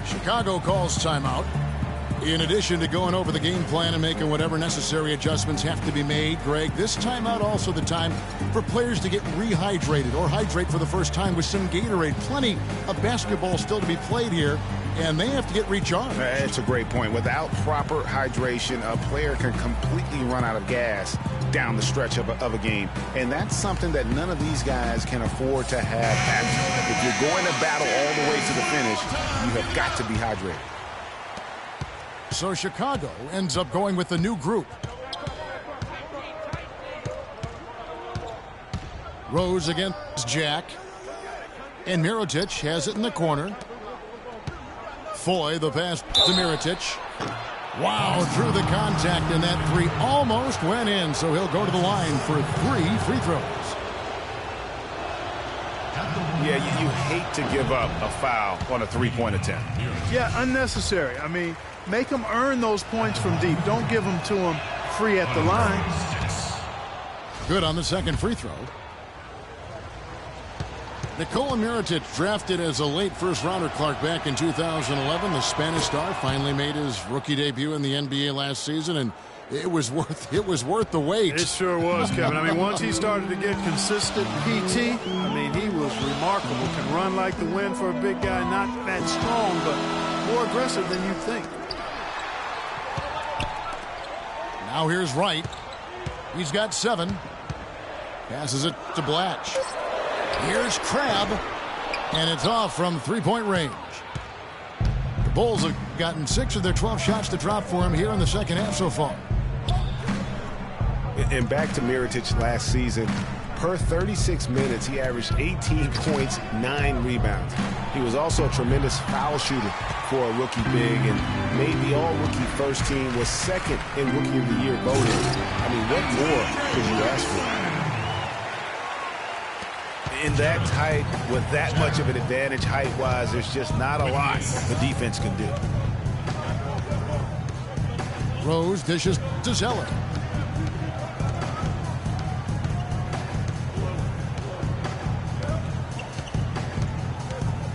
Chicago calls timeout. In addition to going over the game plan and making whatever necessary adjustments have to be made, Greg, this timeout also the time for players to get rehydrated or hydrate for the first time with some Gatorade. Plenty of basketball still to be played here, and they have to get recharged. That's a great point. Without proper hydration, a player can completely run out of gas down the stretch of a game, and that's something that none of these guys can afford to have happen. If you're going to battle all the way to the finish, you have got to be hydrated. So Chicago ends up going with the new group. Rose against Jack. And Mirotic has it in the corner. Foy, the pass to Mirotic. Wow, through the contact, and that 3 almost went in, so he'll go to the line for 3 free throws. Yeah, you hate to give up a foul on a three-point attempt. Yeah, unnecessary. I mean, make them earn those points from deep. Don't give them to them free at the line. Good on the second free throw. Nikola Mirotic, drafted as a late first-rounder, Clark, back in 2011. The Spanish star finally made his rookie debut in the NBA last season, and it was worth the wait. It sure was, Kevin. I mean, once he started to get consistent PT, I mean, he was remarkable. Can run like the wind for a big guy, not that strong, but more aggressive than you'd think. Now here's Wright. He's got 7. Passes it to Blatch. Here's Crabb, and it's off from three-point range. The Bulls have gotten 6 of their 12 shots to drop for him here in the second half so far. And back to Mirotic last season, per 36 minutes, he averaged 18 points, 9 rebounds. He was also a tremendous foul shooter for a rookie big, and made the all-rookie first team, was second in Rookie of the Year voting. I mean, what more could you ask for? In that tight, with that much of an advantage height-wise, there's just not a lot the defense can do. Rose dishes to Zeller.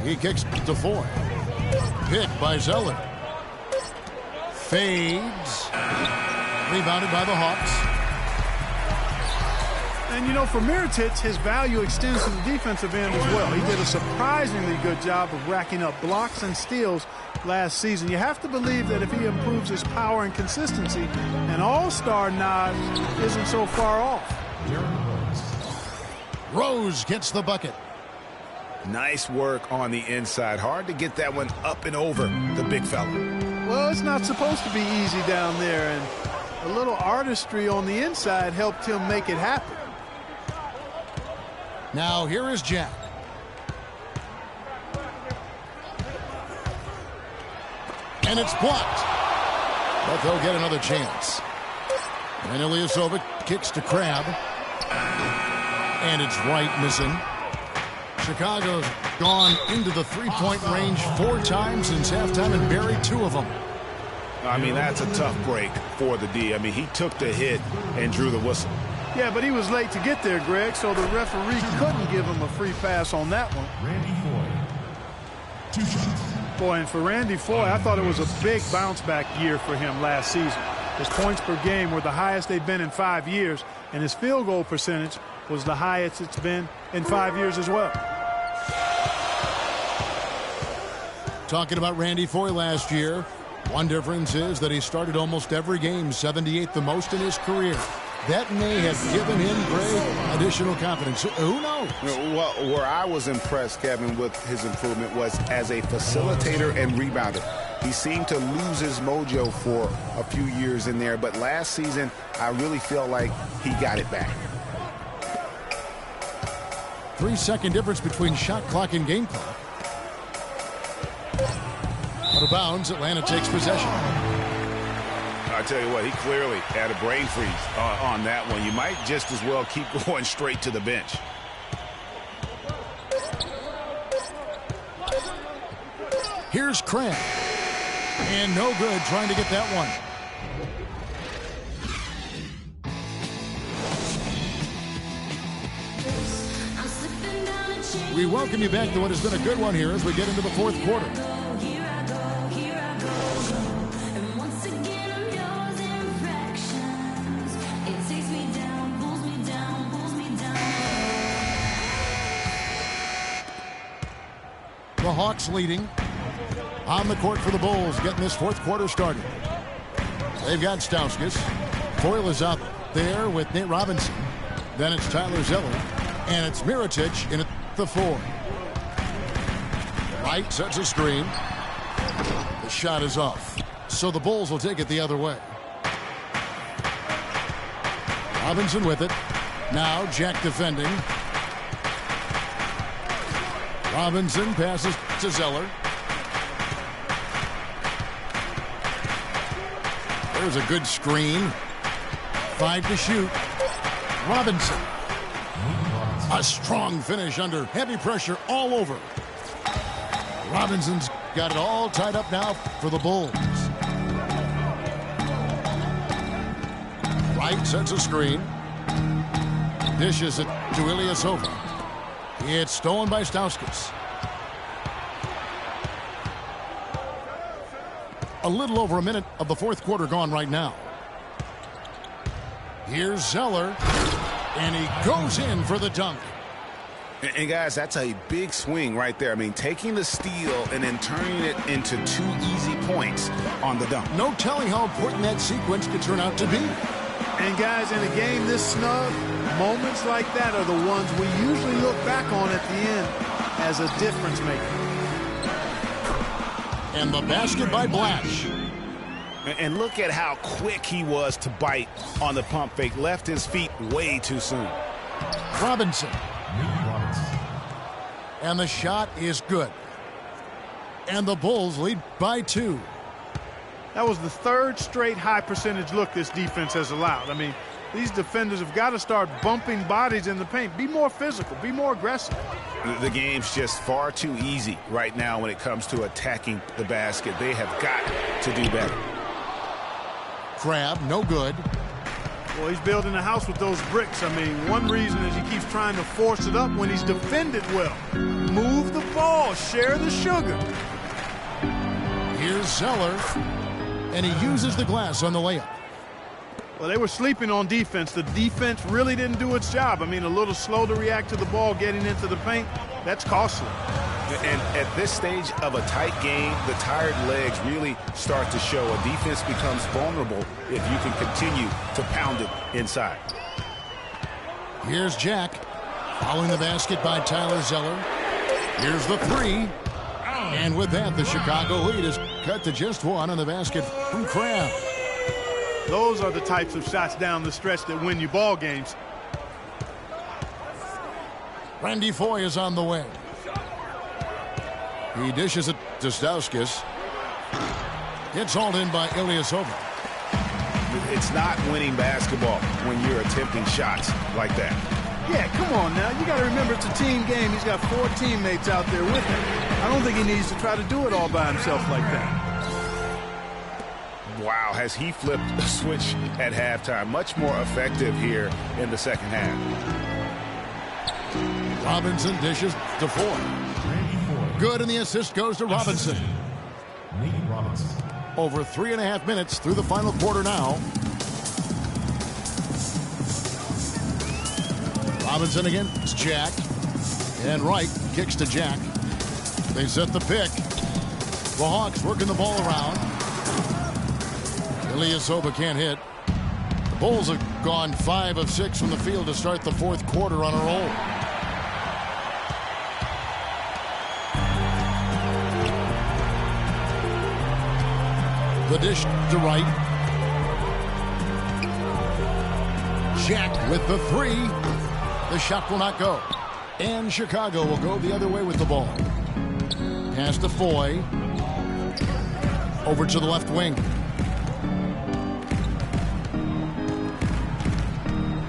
He kicks to Foy. Picked by Zeller. Fades. Rebounded by the Hawks. And, you know, for Mirotic, his value extends to the defensive end as well. He did a surprisingly good job of racking up blocks and steals last season. You have to believe that if he improves his power and consistency, an all-star nod isn't so far off. Rose gets the bucket. Nice work on the inside. Hard to get that one up and over the big fella. Well, it's not supposed to be easy down there, and a little artistry on the inside helped him make it happen. Now here is Jack. And it's blocked. But they'll get another chance. And Ilyasova kicks to Crabbe. And it's right missing. Chicago's gone into the three-point range 4 times since halftime and buried 2 of them. I mean, that's a tough break for the D. I mean, he took the hit and drew the whistle. Yeah, but he was late to get there, Greg, so the referee couldn't give him a free pass on that one. Randy Foy, 2 shots. Boy, and for Randy Foy, I thought it was a big bounce-back year for him last season. His points per game were the highest they've been in 5 years, and his field goal percentage was the highest it's been in 5 years as well. Talking about Randy Foy last year, one difference is that he started almost every game, 78 the most in his career. That may have given him, Greg, additional confidence. Who knows? Well, where I was impressed, Kevin, with his improvement was as a facilitator and rebounder. He seemed to lose his mojo for a few years in there, but last season, I really feel like he got it back. 3-second difference between shot clock and game clock. Out of bounds, Atlanta takes possession. I tell you what, he clearly had a brain freeze on that one. You might just as well keep going straight to the bench. Here's Cram. And no good trying to get that one. We welcome you back to what has been a good one here as we get into the 4th quarter. The Hawks leading on the court for the Bulls, getting this 4th quarter started. They've got Stauskas. Foyle is out there with Nate Robinson. Then it's Tyler Zeller. And it's Mirotic in at the 4. Wright sets a screen. The shot is off. So the Bulls will take it the other way. Robinson with it. Now Jack defending. Robinson passes to Zeller. There's a good screen. 5 to shoot. Robinson. A strong finish under heavy pressure all over. Robinson's got it all tied up now for the Bulls. Wright sets a screen. Dishes it to Ilyasova. It's stolen by Stauskas. A little over a minute of the 4th quarter gone right now. Here's Zeller, and he goes in for the dunk. And guys, that's a big swing right there. I mean, taking the steal and then turning it into 2 easy points on the dunk. No telling how important that sequence could turn out to be. And guys, in a game this snug, moments like that are the ones we usually look back on at the end as a difference maker. And the basket by Blash. And look at how quick he was to bite on the pump fake. Left his feet way too soon. Robinson. And the shot is good. And the Bulls lead by 2. That was the 3rd straight high percentage look this defense has allowed. I mean, These defenders have got to start bumping bodies in the paint. Be more physical. Be more aggressive. The game's just far too easy right now when it comes to attacking the basket. They have got to do better. Crab, no good. Well, he's building a house with those bricks. I mean, one reason is he keeps trying to force it up when he's defended well. Move the ball. Share the sugar. Here's Zeller, and he uses the glass on the layup. Well, they were sleeping on defense. The defense really didn't do its job. I mean, a little slow to react to the ball getting into the paint. That's costly. And at this stage of a tight game, the tired legs really start to show. A defense becomes vulnerable if you can continue to pound it inside. Here's Jack, following the basket by Tyler Zeller. Here's the three. And with that, the Chicago lead is cut to just one on the basket from Crab. Those are the types of shots down the stretch that win you ball games. Randy Foye is on the way. He dishes it to Stauskas. It's hauled in by Ilyasova. It's not winning basketball when you're attempting shots like that. Yeah, come on now. You got to remember it's a team game. He's got 4 teammates out there with him. I don't think he needs to try to do it all by himself like that. Wow, has he flipped a switch at halftime. Much more effective here in the second half. Robinson dishes to Foye. Good, and the assist goes to Robinson. Over 3.5 minutes through the final quarter now. Robinson against Jack. And Wright kicks to Jack. They set the pick. The Hawks working the ball around. Ilyasova can't hit. The Bulls have gone 5 of 6 from the field to start the fourth quarter on a roll. The dish to Wright. Jack with the three. The shot will not go. And Chicago will go the other way with the ball. Pass to Foye. Over to the left wing.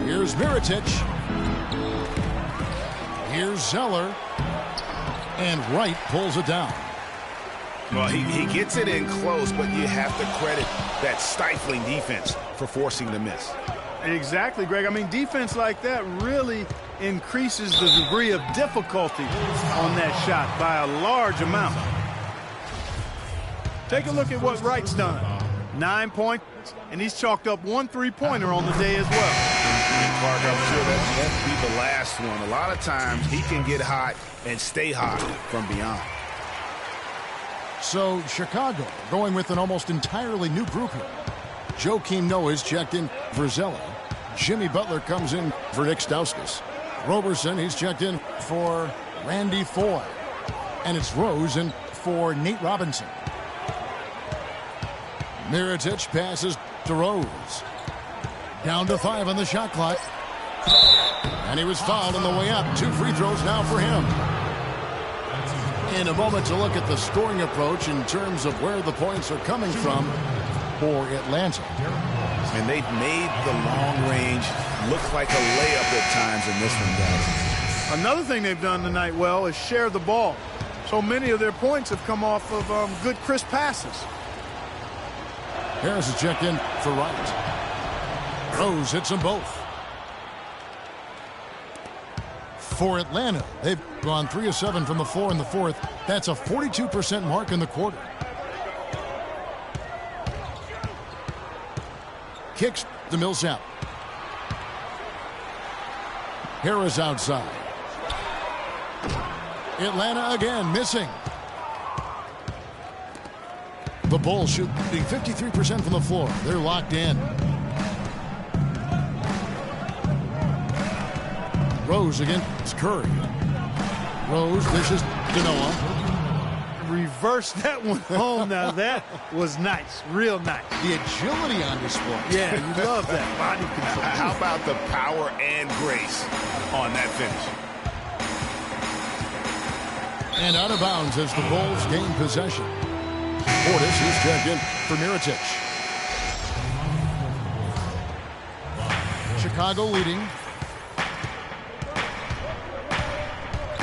Here's Mirotic. Here's Zeller. And Wright pulls it down. Well, he gets it in close, but you have to credit that stifling defense for forcing the miss. Exactly, Greg. I mean, defense like that really increases the degree of difficulty on that shot by a large amount. Take a look at what Wright's done. 9 points, and he's chalked up 1 3-pointer on the day as well. And Clark, I'm sure that won't be the last one. A lot of times he can get hot and stay hot from beyond. So Chicago going with an almost entirely new group here. Joakim Noah is checked in for Zeller. Jimmy Butler comes in for Nick Stauskas. Roberson, he's checked in for Randy Foye. And it's Rose in for Nate Robinson. Mirotic passes to Rose. Down to 5 on the shot clock. And he was fouled on the way up. 2 free throws now for him. In a moment to look at the scoring approach in terms of where the points are coming from for Atlanta. And they've made the long range look like a layup at times in this one, guys. Another thing they've done tonight well is share the ball. So many of their points have come off of good crisp passes. Harris is checked in for Wright. Rose hits them both. For Atlanta, they've gone 3 of 7 from the floor in the fourth. That's a 42% mark in the quarter. Kicks to Millsap. Harris outside. Atlanta again missing. The Bulls shooting 53% from the floor. They're locked in. Rose against Curry. Rose dishes to Noah. Reverse that one home. Now that was nice. Real nice. The agility on display. Yeah, you love that body control. How about the power and grace on that finish? And out of bounds as the Bulls gain possession. Portis is checked in for Mirotic. Chicago leading.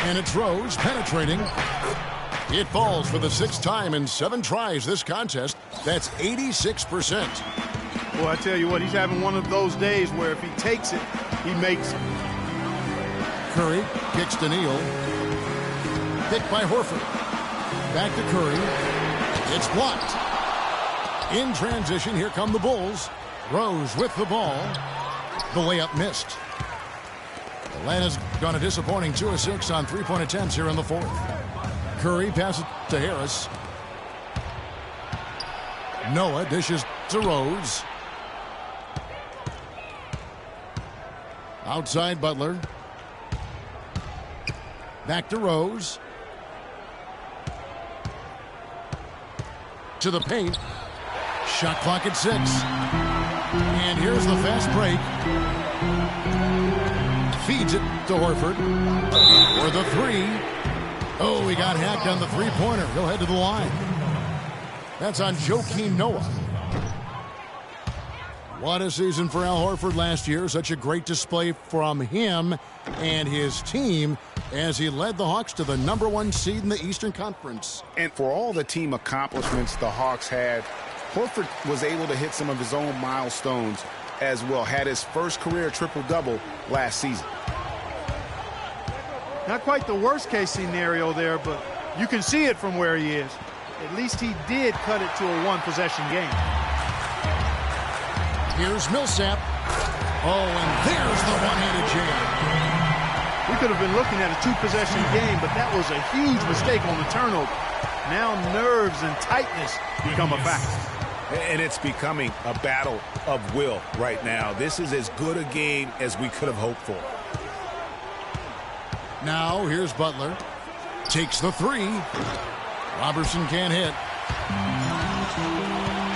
And it's Rose penetrating. It falls for the 6th time in 7 tries this contest. That's 86%. Well, I tell you what, he's having one of those days where if he takes it, he makes it. Curry kicks to Neal. Picked by Horford. Back to Curry. It's blocked. In transition, here come the Bulls. Rose with the ball. The layup missed. Atlanta's gone a disappointing 2 of 6 on 3-point attempts here in the 4th. Curry passes to Harris. Noah dishes to Rose. Outside Butler. Back to Rose. To the paint. Shot clock at 6. And here's the fast break. Feeds it to Horford. For the 3. Oh, he got hacked on the 3-pointer. He'll head to the line. That's on Joakim Noah. What a season for Al Horford last year. Such a great display from him and his team as he led the Hawks to the #1 seed in the Eastern Conference. And for all the team accomplishments the Hawks had, Horford was able to hit some of his own milestones as well. Had his first career triple-double last season. Not quite the worst-case scenario there, but you can see it from where he is. At least he did cut it to a 1-possession game. Here's Millsap. Oh, and there's the one-handed jam. We could have been looking at a 2-possession game, but that was a huge mistake on the turnover. Now nerves and tightness become a factor. And it's becoming a battle of will right now. This is as good a game as we could have hoped for. Now here's Butler. Takes the 3. Robertson can't hit.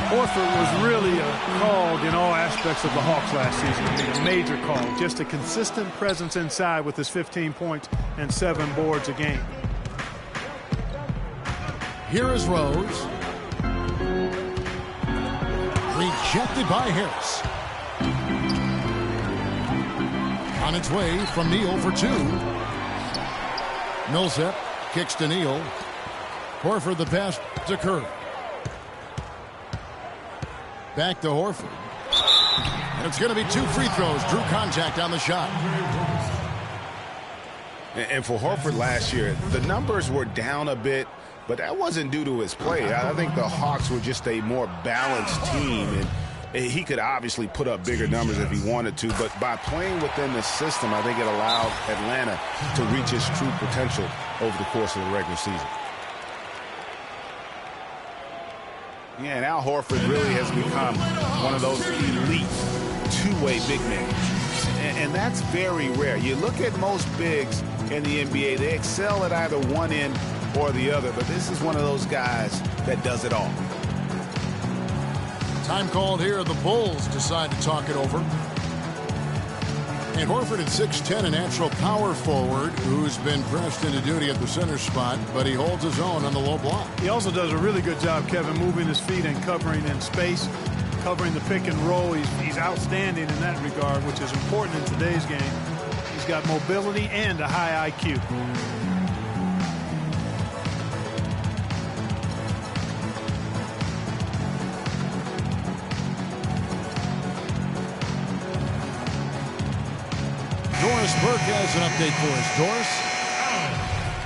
Horford was really a cog in all aspects of the Hawks last season. I mean, a major cog. Just a consistent presence inside with his 15 points and 7 boards a game. Here is Rose. Rejected by Harris. On its way from Neal for 2. Millsap kicks to Neal. Horford the pass to Curry. Back to Horford. And it's going to be 2 free throws. Drew contact on the shot. And for Horford last year, the numbers were down a bit, but that wasn't due to his play. I think the Hawks were just a more balanced team, and he could obviously put up bigger numbers if he wanted to, but by playing within the system, I think it allowed Atlanta to reach its true potential over the course of the regular season. Yeah, and Al Horford really has become one of those elite two-way big men. And that's very rare. You look at most bigs in the NBA, they excel at either one end or the other, but this is one of those guys that does it all. Time called here. The Bulls decide to talk it over. And Horford at 6'10", a natural power forward who's been pressed into duty at the center spot, but he holds his own on the low block. He also does a really good job, Kevin, moving his feet and covering in space, covering the pick and roll. He's outstanding in that regard, which is important in today's game. He's got mobility and a high IQ. Doris Burke has an update for us. Doris?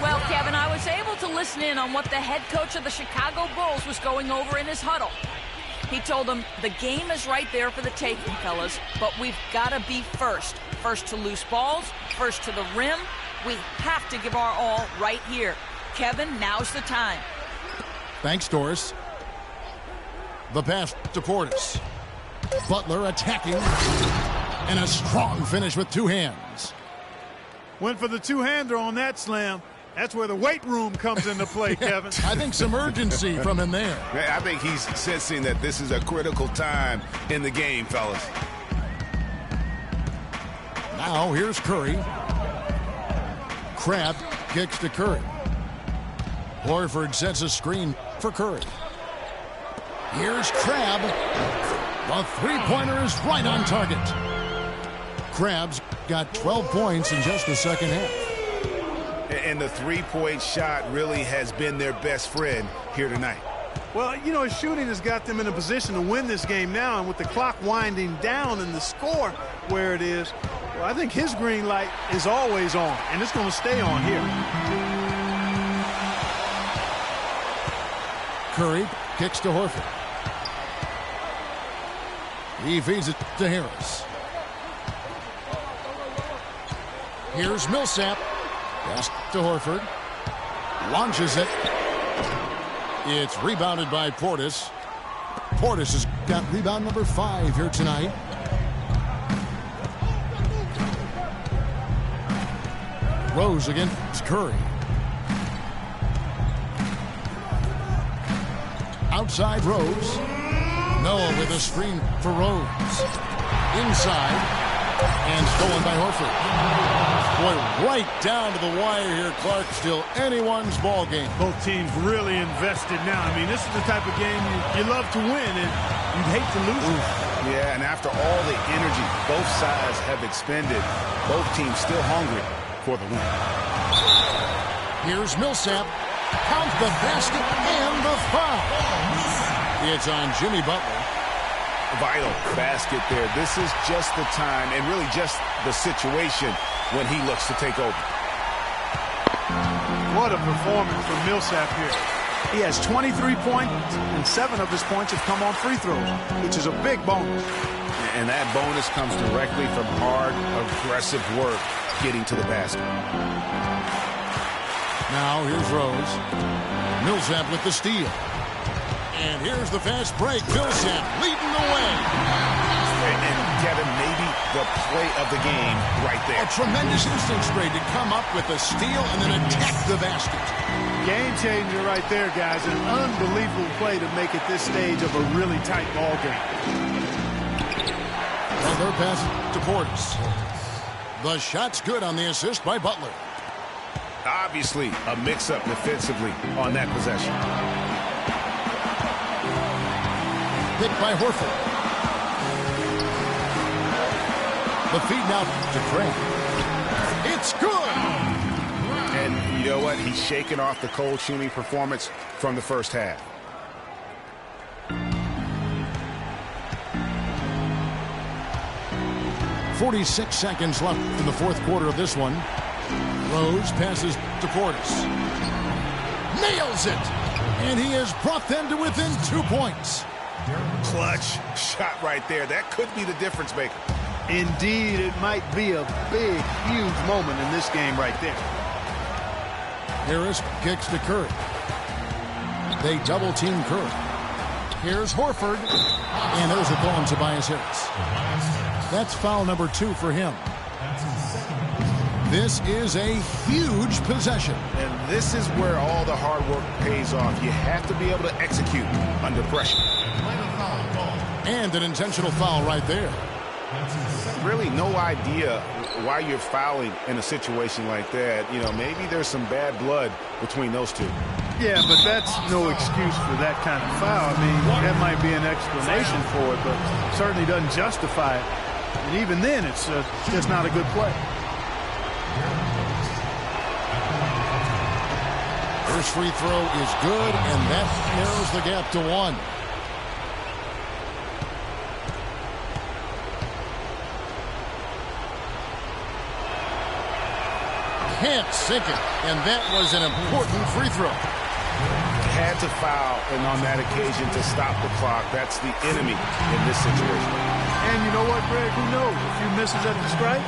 Well, Kevin, I was able to listen in on what the head coach of the Chicago Bulls was going over in his huddle. He told them, the game is right there for the taking, fellas, but we've got to be first. First to loose balls, first to the rim. We have to give our all right here. Kevin, now's the time. Thanks, Doris. The pass to Portis. Butler attacking. And a strong finish with 2 hands. Went for the two-hander on that slam. That's where the weight room comes into play, Kevin. I think some urgency from him there. I think he's sensing that this is a critical time in the game, fellas. Now here's Curry. Crabbe kicks to Curry. Horford sets a screen for Curry. Here's Crabbe. The 3-pointer is right on target. Crabs got 12 points in just the second half. And the three-point shot really has been their best friend here tonight. Well, you know, his shooting has got them in a position to win this game now, and with the clock winding down and the score where it is, well, I think his green light is always on, and it's going to stay on here. Curry kicks to Horford. He feeds it to Harris. Here's Millsap. Pass to Horford. Launches it. It's rebounded by Portis. Portis has got rebound number 5 here tonight. Rose against Curry. Outside Rose. Noah with a screen for Rose. Inside. And stolen by Horford. Boy, right down to the wire here, Clark. Still anyone's ball game. Both teams really invested now. I mean, this is the type of game you love to win, and you'd hate to lose it. Yeah, and after all the energy both sides have expended, both teams still hungry for the win. Here's Millsap. Count the basket and the foul. It's on Jimmy Butler. Vital basket there. This is just the time and really just the situation when he looks to take over. What a performance from Millsap here. He has 23 points, and 7 of his points have come on free throws, which is a big bonus. And that bonus comes directly from hard, aggressive work getting to the basket. Now here's Rose. Millsap with the steal. And here's the fast break. Millsap leading the way. And Kevin, maybe the play of the game right there. A tremendous instinct grade to come up with a steal and then attack the basket. Game changer right there, guys. An unbelievable play to make it this stage of a really tight ball game. Another pass to Portis. The shot's good on the assist by Butler. Obviously, a mix-up defensively on that possession. Picked by Horford. The feed now to Craig. It's good! And you know what? He's shaking off the cold shooting performance from the first half. .46 seconds left in the fourth quarter of this one. Rose passes to Portis. Nails it! And he has brought them to within 2 points. Clutch shot right there. That could be the difference maker. Indeed, it might be a big, huge moment in this game right there. Harris kicks to Curry. They double-team Curry. Here's Horford. And there's a goal on Tobias Harris. That's foul number 2 for him. This is a huge possession. And this is where all the hard work pays off. You have to be able to execute under pressure. And an intentional foul right there. Really no idea why you're fouling in a situation like that. You know, maybe there's some bad blood between those two. Yeah, but that's no excuse for that kind of foul. I mean, that might be an explanation for it, but certainly doesn't justify it. And even then, it's just not a good play. First free throw is good, and that narrows the gap to 1. Can't sink it, and that was an important free throw. Had to foul, and on that occasion to stop the clock. That's the enemy in this situation. And you know what, Greg? Who knows? A few misses at the stripe,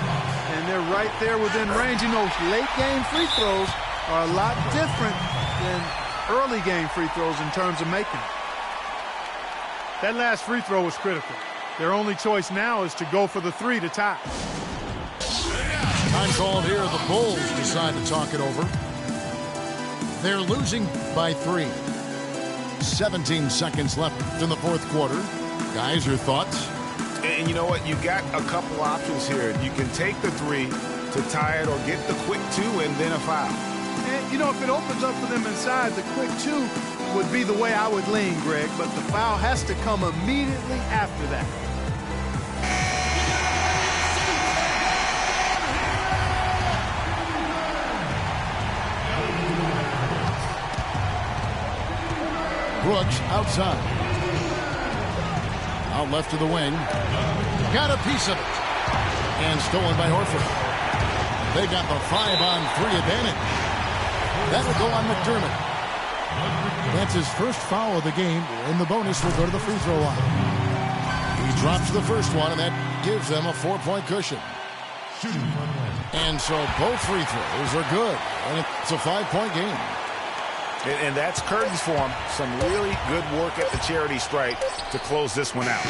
and they're right there within range. You know, late game free throws are a lot different than early game free throws in terms of making them. That last free throw was critical. Their only choice now is to go for the 3 to tie. Time called here. The Bulls decide to talk it over. They're losing by 3. 17 seconds left in the fourth quarter. Guys, your thoughts? And you know what? You got a couple options here. You can take the 3 to tie it or get the quick 2 and then a foul. And, you know, if it opens up for them inside, the quick 2 would be the way I would lean, Greg. But the foul has to come immediately after that. Brooks outside. Out left to the wing. Got a piece of it. And stolen by Horford. They got the 5-on-3 advantage. That'll go on McDermott. That's his first foul of the game, and the bonus will go to the free throw line. He drops the first one, and that gives them a 4-point cushion. And so both free throws are good, and it's a 5-point game. And that's curtains for him. Some really good work at the charity stripe to close this one out.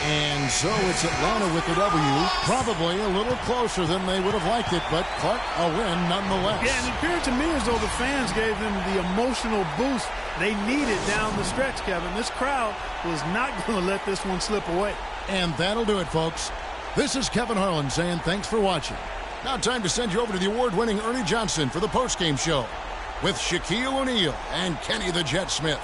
And so it's Atlanta with the W. Probably a little closer than they would have liked it, but Clark, a win nonetheless. Yeah, and it appeared to me as though the fans gave them the emotional boost they needed down the stretch, Kevin. This crowd was not going to let this one slip away. And that'll do it, folks. This is Kevin Harlan saying thanks for watching. Now time to send you over to the award-winning Ernie Johnson for the postgame show with Shaquille O'Neal and Kenny the Jet Smith.